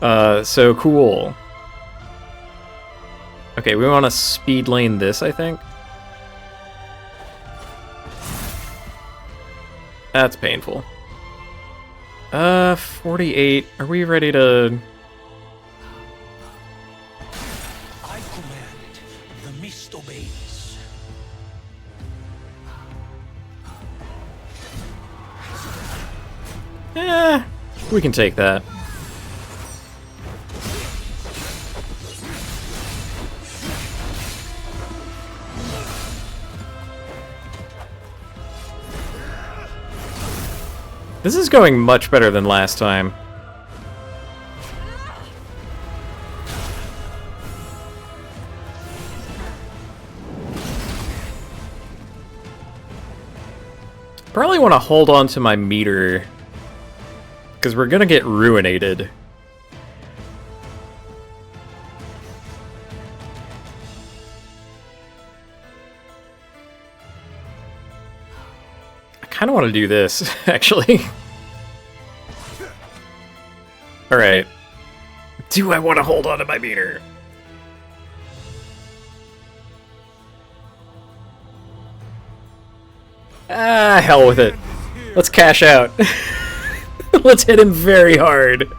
So cool. Okay, we want to speed lane this, I think. That's painful. 48. Are we ready to... I command. The mist obeys. We can take that. This is going much better than last time. Probably want to hold on to my meter, because we're gonna get ruinated. I kind of want to do this, actually. Alright. Do I want to hold on to my meter? Ah, hell with it. Let's cash out. Let's hit him very hard.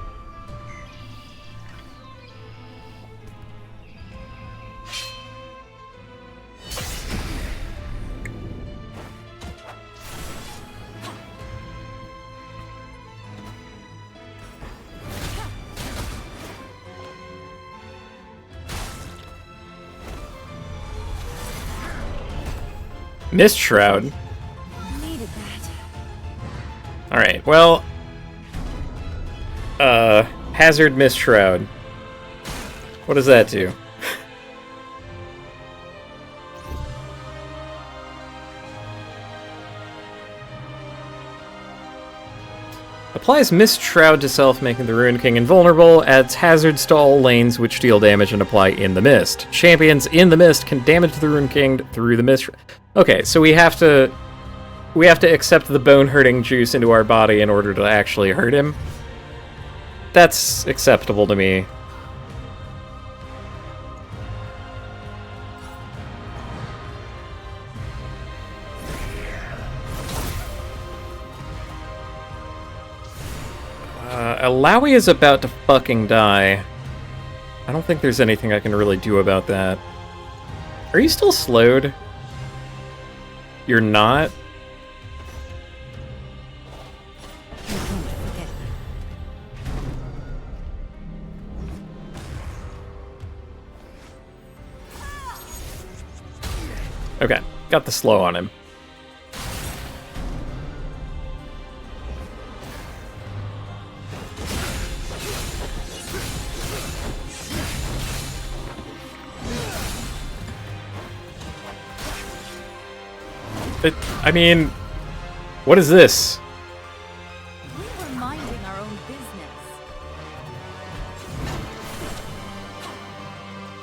Mist Shroud. Needed that. Alright, well... Hazard Mist Shroud. What does that do? Applies Mist Shroud to self, making the Ruined King invulnerable. Adds hazards to all lanes which deal damage and apply in the mist. Champions in the mist can damage the Ruined King through the mist. Okay, so we have to accept the bone-hurting juice into our body in order to actually hurt him. That's acceptable to me. Alawi is about to fucking die. I don't think there's anything I can really do about that. Are you still slowed? You're not? Okay, got the slow on him. I mean, what is this? We were minding our own business.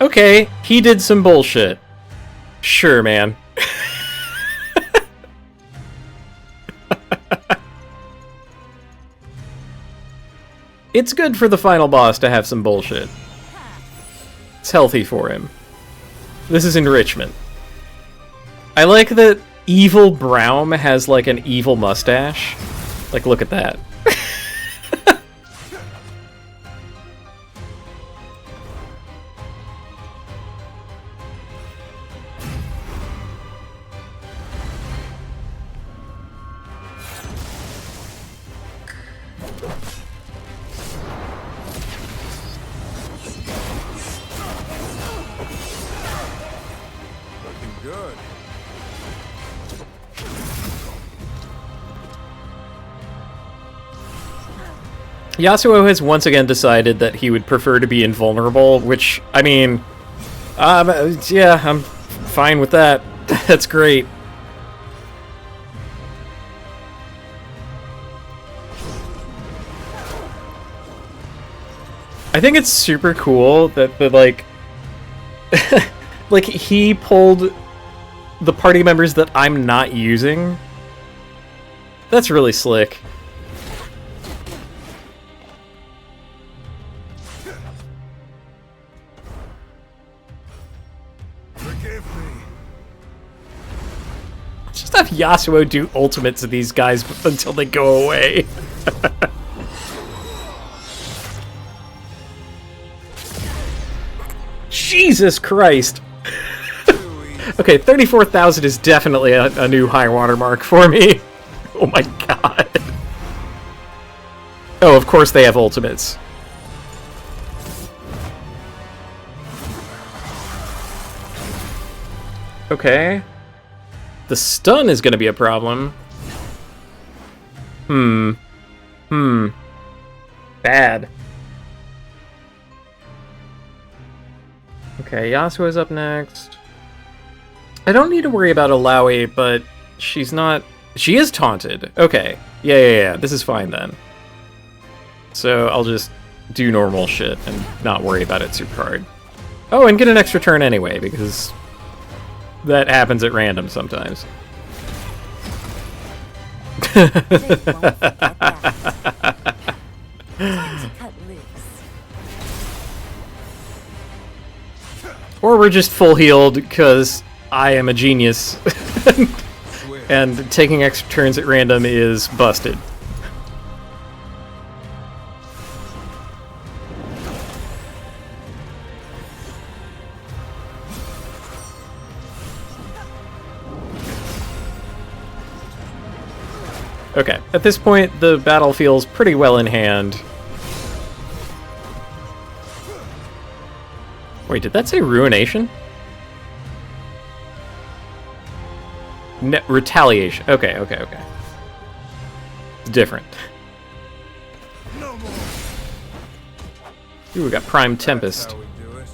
Okay, he did some bullshit. Sure, man. It's good for the final boss to have some bullshit. It's healthy for him. This is enrichment. I like that Evil Braum has, like, an evil mustache. Like, look at that. Good. Yasuo has once again decided that he would prefer to be invulnerable, which, I mean, yeah, I'm fine with that. That's great. I think it's super cool that the, like, like, he pulled the party members that I'm not using. That's really slick. Forgive me. Just have Yasuo do ultimates to these guys until they go away. Jesus Christ! Okay, 34,000 is definitely a new high watermark for me. Oh my god. Oh, of course they have ultimates. Okay. The stun is gonna be a problem. Bad. Okay, Yasuo's up next. I don't need to worry about Alawi, but she's not... She is taunted. Okay. Yeah. This is fine then. So I'll just do normal shit and not worry about it super hard. Oh, and get an extra turn anyway, because that happens at random sometimes. They won't forget that. Time to cut loose. Or we're just full healed, because I am a genius. And taking extra turns at random is busted. Okay, at this point, the battle feels pretty well in hand. Wait, did that say Ruination? Retaliation. Okay, okay, okay. It's different. No more. Ooh, we got Prime Tempest. How we do it.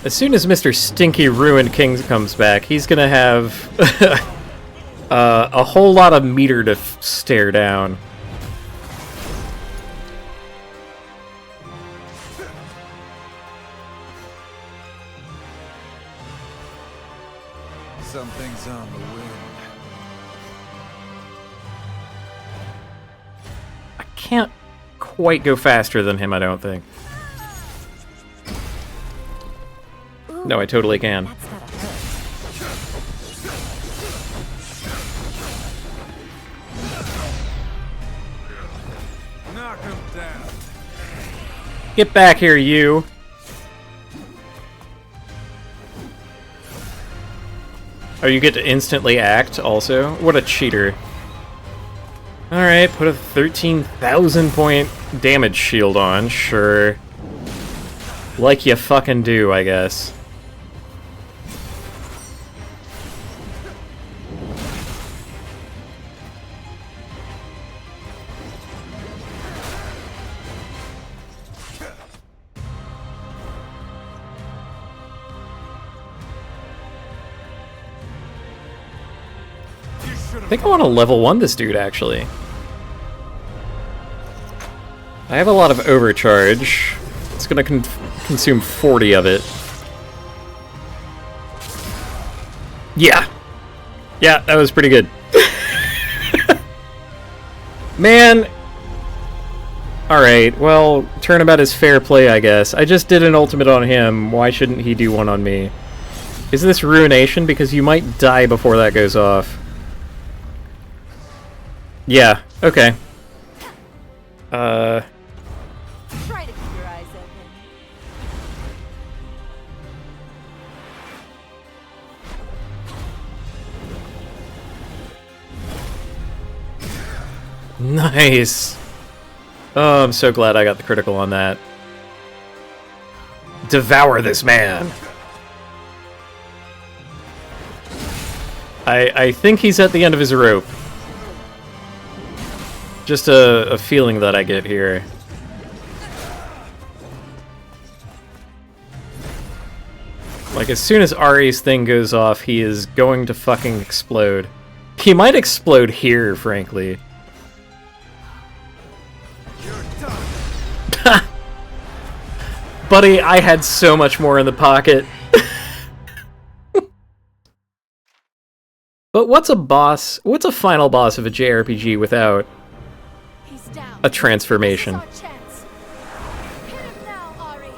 As soon as Mr. Stinky Ruined King comes back, he's gonna have a whole lot of meter to stare down. Something's on the wind. I can't quite go faster than him, I don't think. No, I totally can. That's gotta hurt. Knock him down. Get back here, you! Oh, you get to instantly act, also? What a cheater. Alright, put a 13,000 point damage shield on, sure. Like you fucking do, I guess. I think I want to level 1 this dude, actually. I have a lot of overcharge. It's gonna consume 40 of it. Yeah! Yeah, that was pretty good. Man! Alright, well, turnabout is fair play, I guess. I just did an ultimate on him, why shouldn't he do one on me? Is this ruination? Because you might die before that goes off. Yeah, okay. Try to keep your eyes open. Nice! Oh, I'm so glad I got the critical on that. Devour this man! I think he's at the end of his rope. Just a feeling that I get here. Like, as soon as Ari's thing goes off, he is going to fucking explode. He might explode here, frankly. Buddy, I had so much more in the pocket. But what's a boss? What's a final boss of a JRPG without He's down. a transformation? This is our chance. Hit him now, Ari.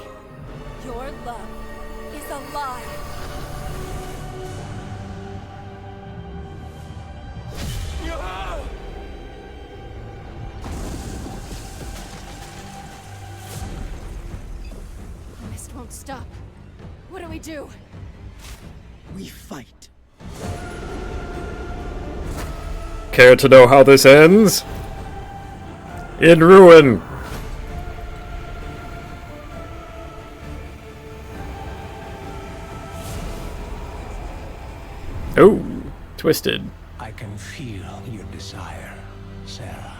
Your love is a lie. The mist won't stop. What do we do? We fight. Care to know how this ends? In ruin! Oh, twisted. I can feel your desire, Sarah.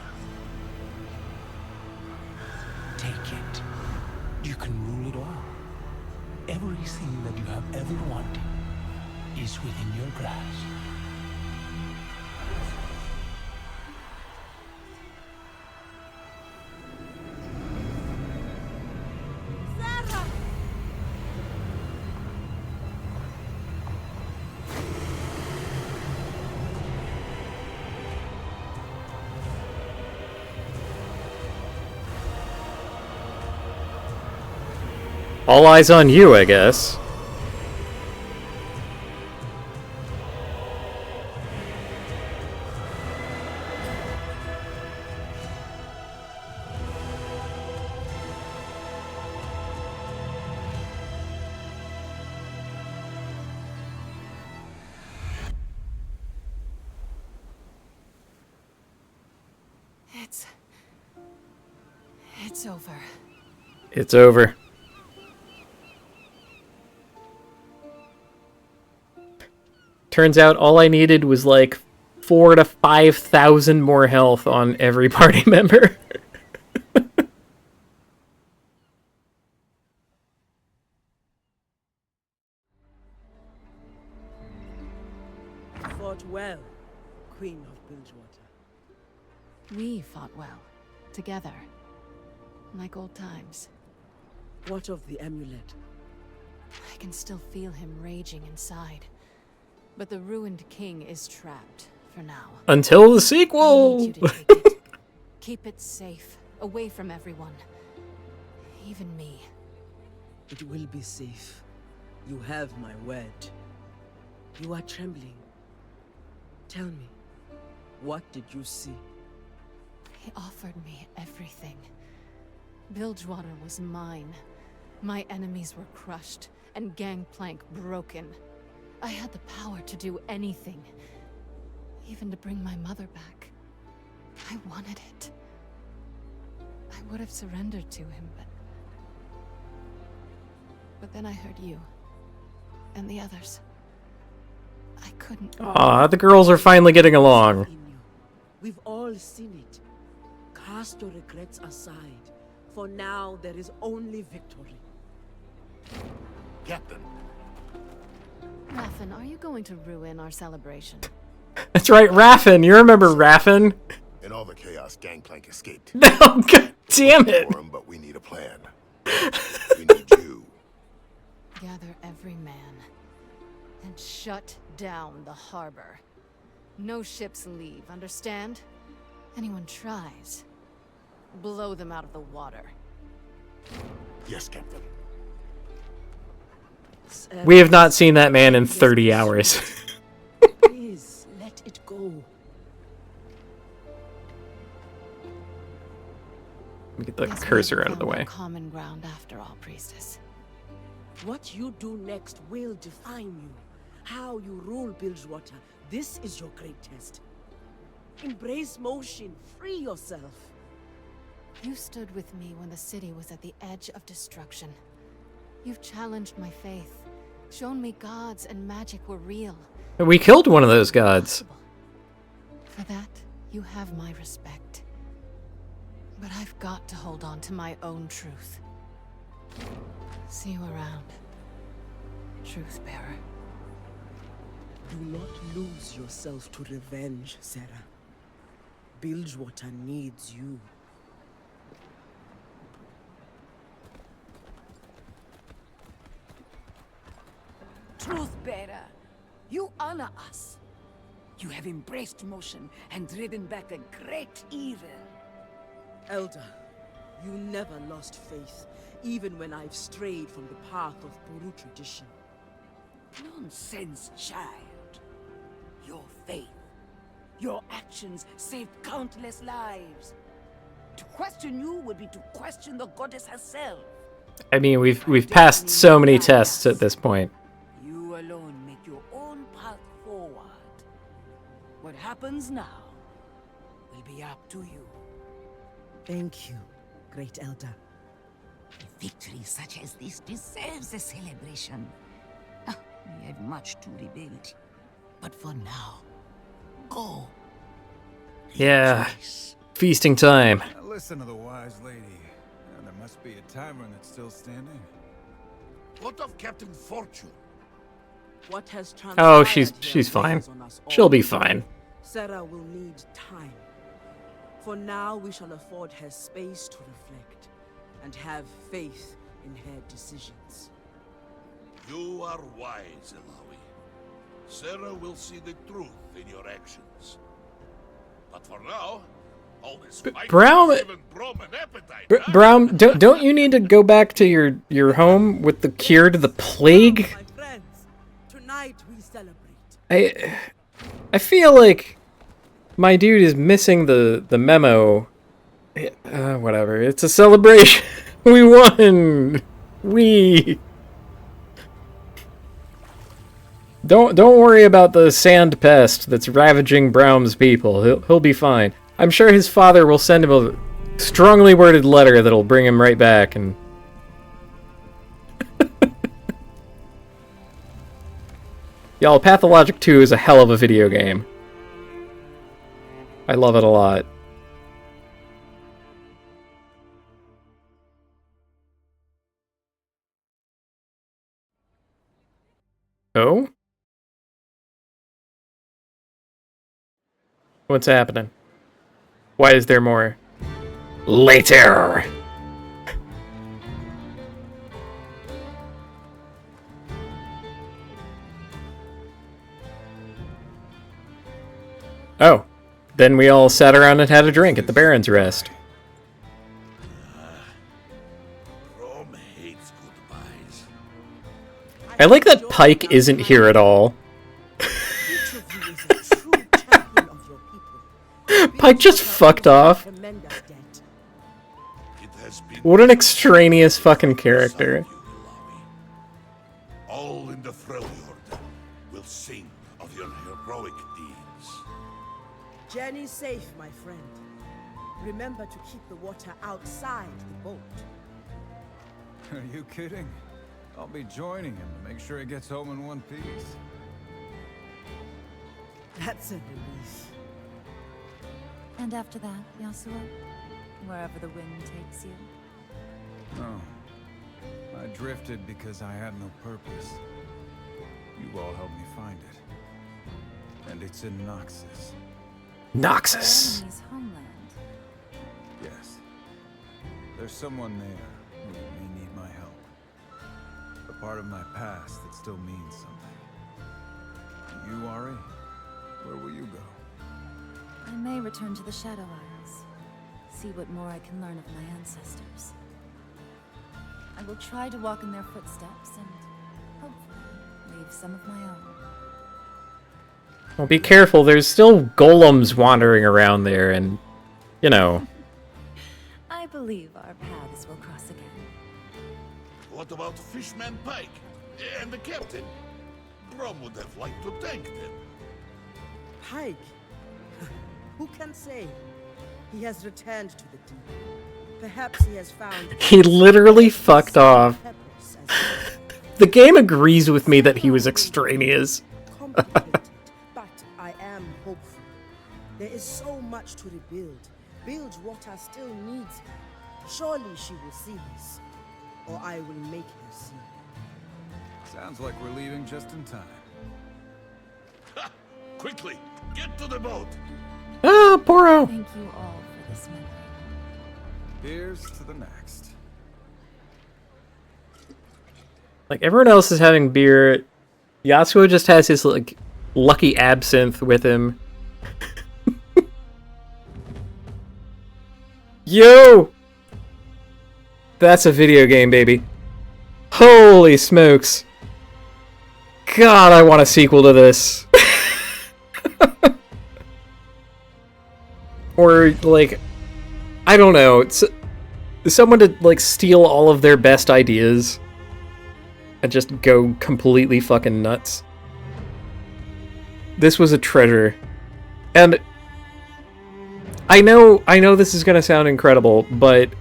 Take it. You can rule it all. Everything that you have ever wanted is within your grasp. All eyes on you, I guess. It's over. It's over. Turns out all I needed was like 4,000 to 5,000 more health on every party member. Fought well, Queen of Bilgewater. We fought well. Together. Like old times. What of the amulet? I can still feel him raging inside. But the ruined king is trapped, for now. Until the I need sequel! you to take it. Keep it safe, away from everyone. Even me. It will be safe. You have my word. You are trembling. Tell me, what did you see? He offered me everything. Bilgewater was mine. My enemies were crushed, and Gangplank broken. I had the power to do anything. Even to bring my mother back. I wanted it. I would have surrendered to him, but then I heard you. And the others. I couldn't. Aw, the girls are finally getting along. In you. We've all seen it. Cast your regrets aside. For now, there is only victory. Captain, Raffen, are you going to ruin our celebration? That's right, Raffen. You remember Raffen? in all the chaos, Gangplank escaped. No, god damn it. For him, but we need a plan. We need you. Gather every man and shut down the harbor. No ships leave, understand? Anyone tries, blow them out of the water. Yes, Captain. We have not seen that man in 30 hours. Please, let it go. Let me get the Guess we cursor haven't out of the found our way. Common ground after all, priestess. What you do next will define you. How you rule Bilgewater. This is your great test. Embrace motion. Free yourself. You stood with me when the city was at the edge of destruction. You've challenged my faith, shown me gods and magic were real. We killed one of those gods. For that, you have my respect. But I've got to hold on to my own truth. See you around, truth bearer. Do not lose yourself to revenge, Sarah. Bilgewater needs you. Truth-bearer, you honor us. You have embraced motion and driven back a great evil. Elder, you never lost faith, even when I've strayed from the path of Buru tradition. Nonsense, child. Your faith, your actions saved countless lives. To question you would be to question the goddess herself. I mean, we've passed so many tests at this point. You alone make your own path forward. What happens now will be up to you. Thank you, great elder. A victory such as this deserves a celebration. We have much to rebuild. But for now, go. Yeah, Rejoice. feasting time. Now listen to the wise lady. There must be a tavern that's still standing. What of Captain Fortune? What has transpired Oh, she's here fine. weighs on us all. She'll be fine. Sarah will need time. For now, we shall afford her space to reflect and have faith in her decisions. You are wise, Ilawi. Sarah will see the truth in your actions. But for now, all this fighting Brown- has given Brom an appetite, huh? Brown, don't you need to go back to your home with the cure to the plague? My friends, tonight we celebrate. I feel like my dude is missing the memo. Whatever. It's a celebration. We won. We. Don't worry about the sand pest that's ravaging Braum's people. He'll be fine. I'm sure his father will send him a strongly worded letter that'll bring him right back and... Y'all, Pathologic 2 is a hell of a video game. I love it a lot. Oh? What's happening? Why is there more? Later! Oh. Then we all sat around and had a drink at the Baron's Rest. Rome hates goodbyes. I like that Pike isn't here at all. Each of you is a true champion of your people. Pike just fucked off. Tremendous debt. It has been What an extraneous fucking character. all in the Freljord will sing of your heroic deeds. Journey safe, my friend. Remember to keep the water outside the boat. Are you kidding? I'll be joining him to make sure he gets home in one piece. That's a relief. And after that, Yasuo? Wherever the wind takes you. No. I drifted because I had no purpose. You all helped me find it. And it's in Noxus. Noxus. Enemy's homeland. Yes. There's someone there who may need my help. A part of my past that still means something. You, Ari? Where will you go? I may return to the Shadow Isles. See what more I can learn of my ancestors. I will try to walk in their footsteps and hopefully leave some of my own. Well, be careful, there's still golems wandering around there, and, you know. I believe our paths will cross again. What about Fishman Pike and the captain? Brom would have liked to thank them. Pike? Who can say? He has returned to the deep. Perhaps he has found... He literally fucked off. purpose as The game agrees with me that he was extraneous. complicated, but I am hopeful. There is so much to rebuild. Bilgewater still needs her. Surely she will see this, or I will make her see. Sounds like we're leaving just in time. Ha! Quickly, get to the boat. Ah, Poro! Thank you all for this memory. Here's to the next. Like, everyone else is having beer. Yasuo just has his, like, lucky absinthe with him. Yo! That's a video game, baby. Holy smokes. God, I want a sequel to this. Or, like, I don't know. It's someone to, like, steal all of their best ideas and just go completely fucking nuts. This was a treasure. And I know this is gonna sound incredible, but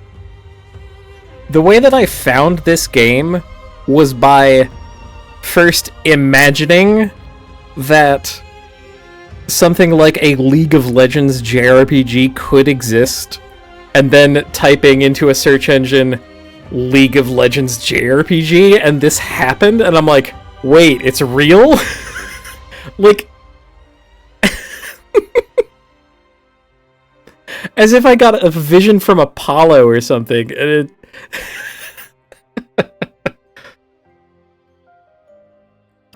the way that I found this game was by first imagining that something like a League of Legends JRPG could exist, and then typing into a search engine League of Legends JRPG, and this happened, and I'm like, wait, it's real? Like, as if I got a vision from Apollo or something, and it...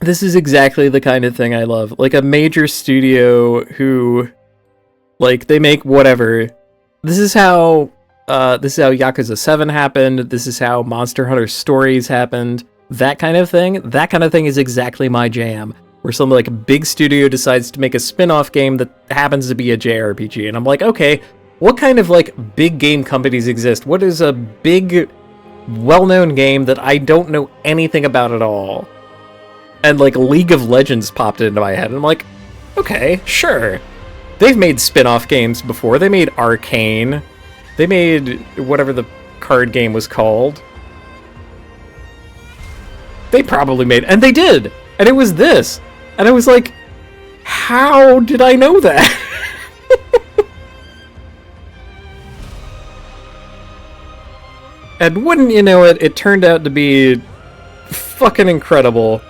This is exactly the kind of thing I love. Like, a major studio who, like, they make whatever. This is how Yakuza 7 happened. This is how Monster Hunter Stories happened. That kind of thing is exactly my jam. Where some, like, big studio decides to make a spin-off game that happens to be a JRPG. And I'm like, okay, what kind of, like, big game companies exist? What is a big, well-known game that I don't know anything about at all? And, like, League of Legends popped into my head, and I'm like, okay, sure. They've made spin-off games before. They made Arcane. They made whatever the card game was called. They probably made... And they did! And it was this! And I was like, how did I know that? And wouldn't you know it, it turned out to be fucking incredible.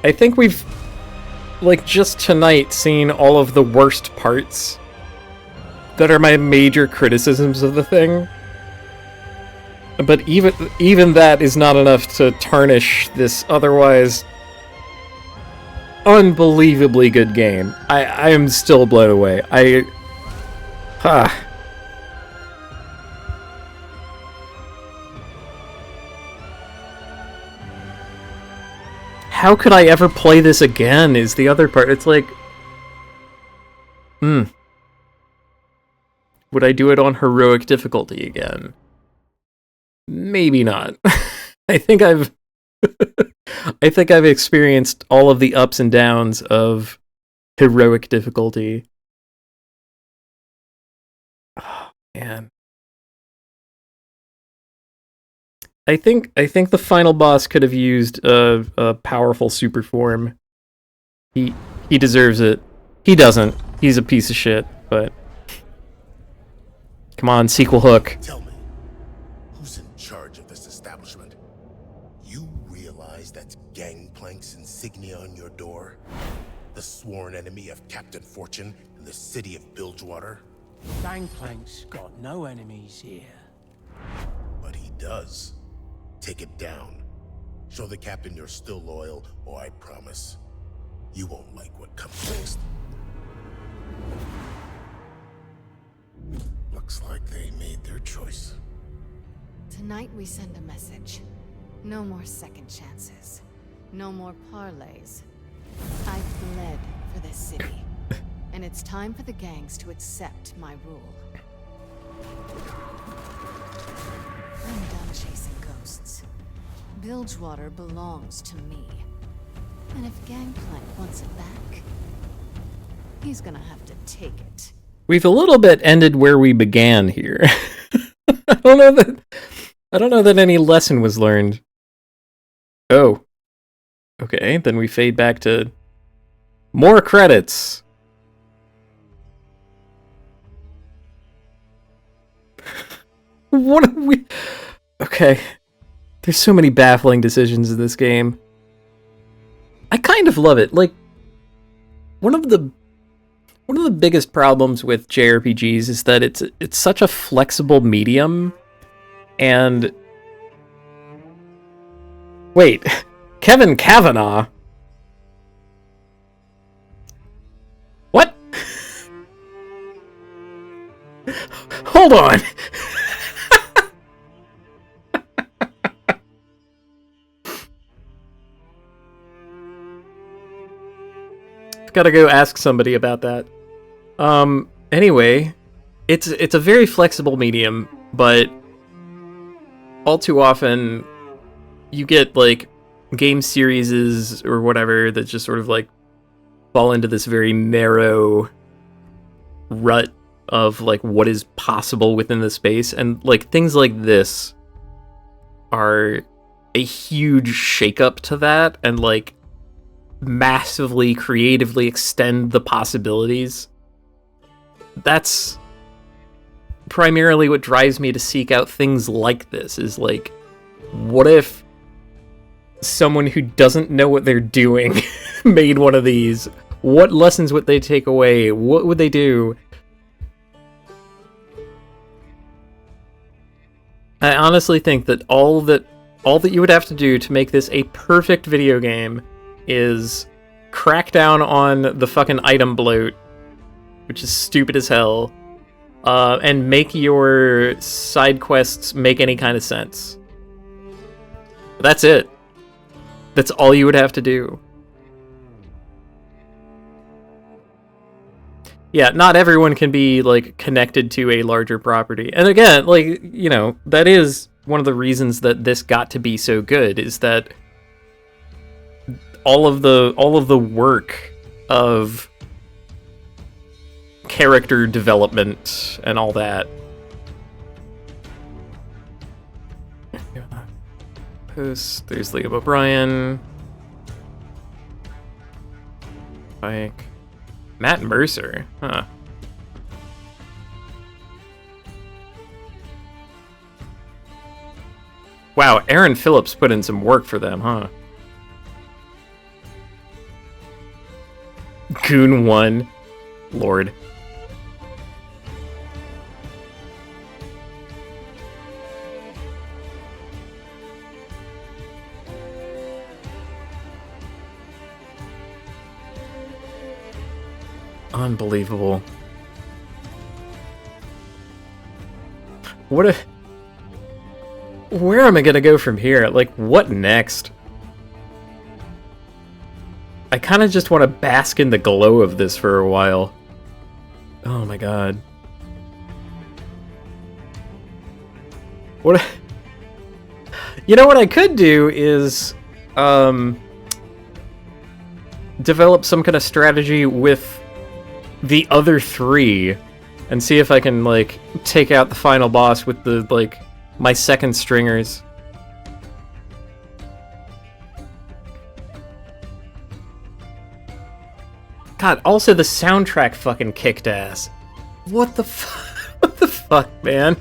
I think we've, like, just tonight seen all of the worst parts that are my major criticisms of the thing. But even that is not enough to tarnish this otherwise unbelievably good game. I am still blown away. How could I ever play this again is the other part. It's like, would I do it on heroic difficulty again? Maybe not. I think I've experienced all of the ups and downs of heroic difficulty. Oh, man. I think the final boss could have used a powerful super form. He deserves it. He doesn't. He's a piece of shit, but come on, sequel hook. Tell me, who's in charge of this establishment? You realize that's Gangplank's insignia on your door? The sworn enemy of Captain Fortune in the city of Bilgewater? Gangplank's got no enemies here. But he does. Take it down. Show the captain you're still loyal, or I promise, you won't like what comes next. Looks like they made their choice. Tonight we send a message. No more second chances. No more parlays. I've bled for this city. And it's time for the gangs to accept my rule. I'm done chasing ghosts. Bilgewater belongs to me. And if Gangplank wants it back, he's gonna have to take it. We've a little bit ended where we began here. I don't know that any lesson was learned. Oh. Okay, then we fade back to more credits. What are we... Okay. There's so many baffling decisions in this game. I kind of love it. Like, one of the biggest problems with JRPGs is that it's such a flexible medium, and... Wait, Kevin Kavanaugh? What? Hold on! Gotta go ask somebody about that. Anyway, it's a very flexible medium, but all too often you get, like, game series or whatever that just sort of, like, fall into this very narrow rut of, like, what is possible within the space, and, like, things like this are a huge shakeup to that, and, like, massively creatively extend the possibilities. That's primarily what drives me to seek out things like this, is like, what if someone who doesn't know what they're doing made one of these? What lessons would they take away? What would they do? I honestly think that all that you would have to do to make this a perfect video game is crack down on the fucking item bloat, which is stupid as hell, and make your side quests make any kind of sense. That's it. That's all you would have to do. Yeah, not everyone can be, like, connected to a larger property. And again, like, you know, that is one of the reasons that this got to be so good, is that all of the work of character development and all that. Post, there's Liam O'Brien. Pike. Matt Mercer, huh. Wow, Aaron Phillips put in some work for them, huh? Goon 1. Lord. Unbelievable. What if... Where am I gonna go from here? Like, what next? I kind of just want to bask in the glow of this for a while. Oh my god. What... You know what I could do is... develop some kind of strategy with the other three and see if I can, like, take out the final boss with the, like, my second stringers. God, also the soundtrack fucking kicked ass. What the what the fuck, man?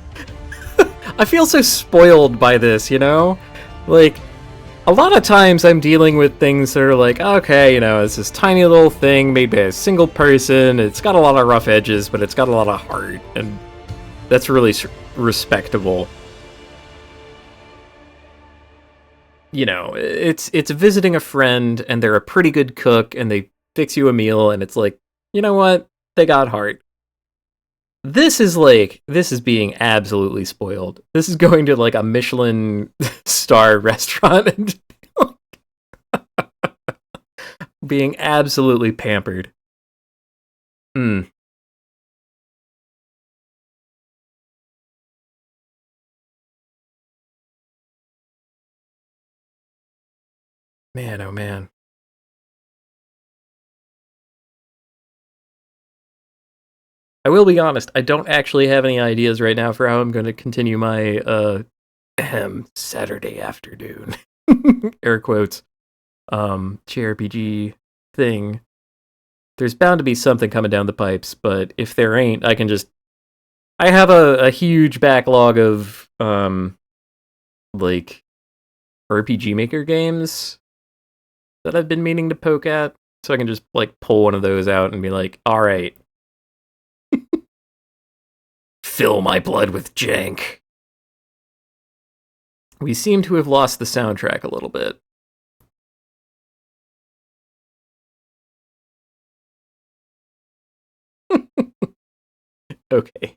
I feel so spoiled by this, you know? Like, a lot of times I'm dealing with things that are like, okay, you know, it's this tiny little thing made by a single person, it's got a lot of rough edges, but it's got a lot of heart, and that's really respectable. You know, it's visiting a friend, and they're a pretty good cook, and they fix you a meal, and it's like, you know what? They got heart. This is being absolutely spoiled. This is going to, like, a Michelin star restaurant and being absolutely pampered. Man, oh man. I will be honest, I don't actually have any ideas right now for how I'm going to continue my Saturday afternoon air quotes JRPG thing. There's bound to be something coming down the pipes, but if there ain't, I have a huge backlog of like RPG Maker games that I've been meaning to poke at, so I can just, like, pull one of those out and be like, all right. Fill my blood with jank. We seem to have lost the soundtrack a little bit. Okay.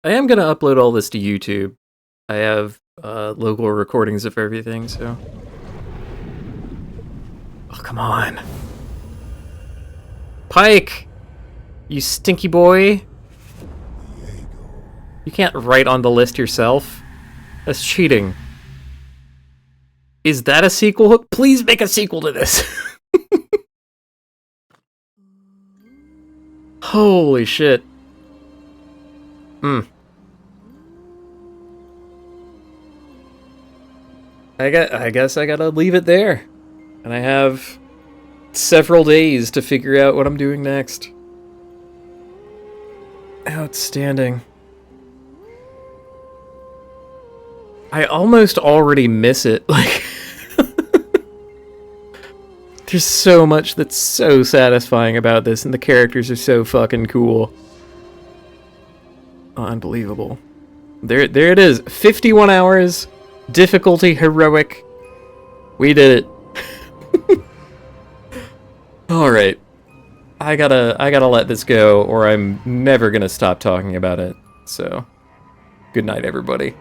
I am going to upload all this to YouTube. I have local recordings of everything, so... Oh, come on. Pike! You stinky boy! You can't write on the list yourself. That's cheating. Is that a sequel hook? Please make a sequel to this! Holy shit. I guess I gotta leave it there. And I have several days to figure out what I'm doing next. Outstanding. I almost already miss it. Like, there's so much that's so satisfying about this, and the characters are so fucking cool. Unbelievable. There it is. 51 hours. Difficulty heroic. We did it. All right. I gotta let this go, or I'm never gonna stop talking about it. So, good night, everybody.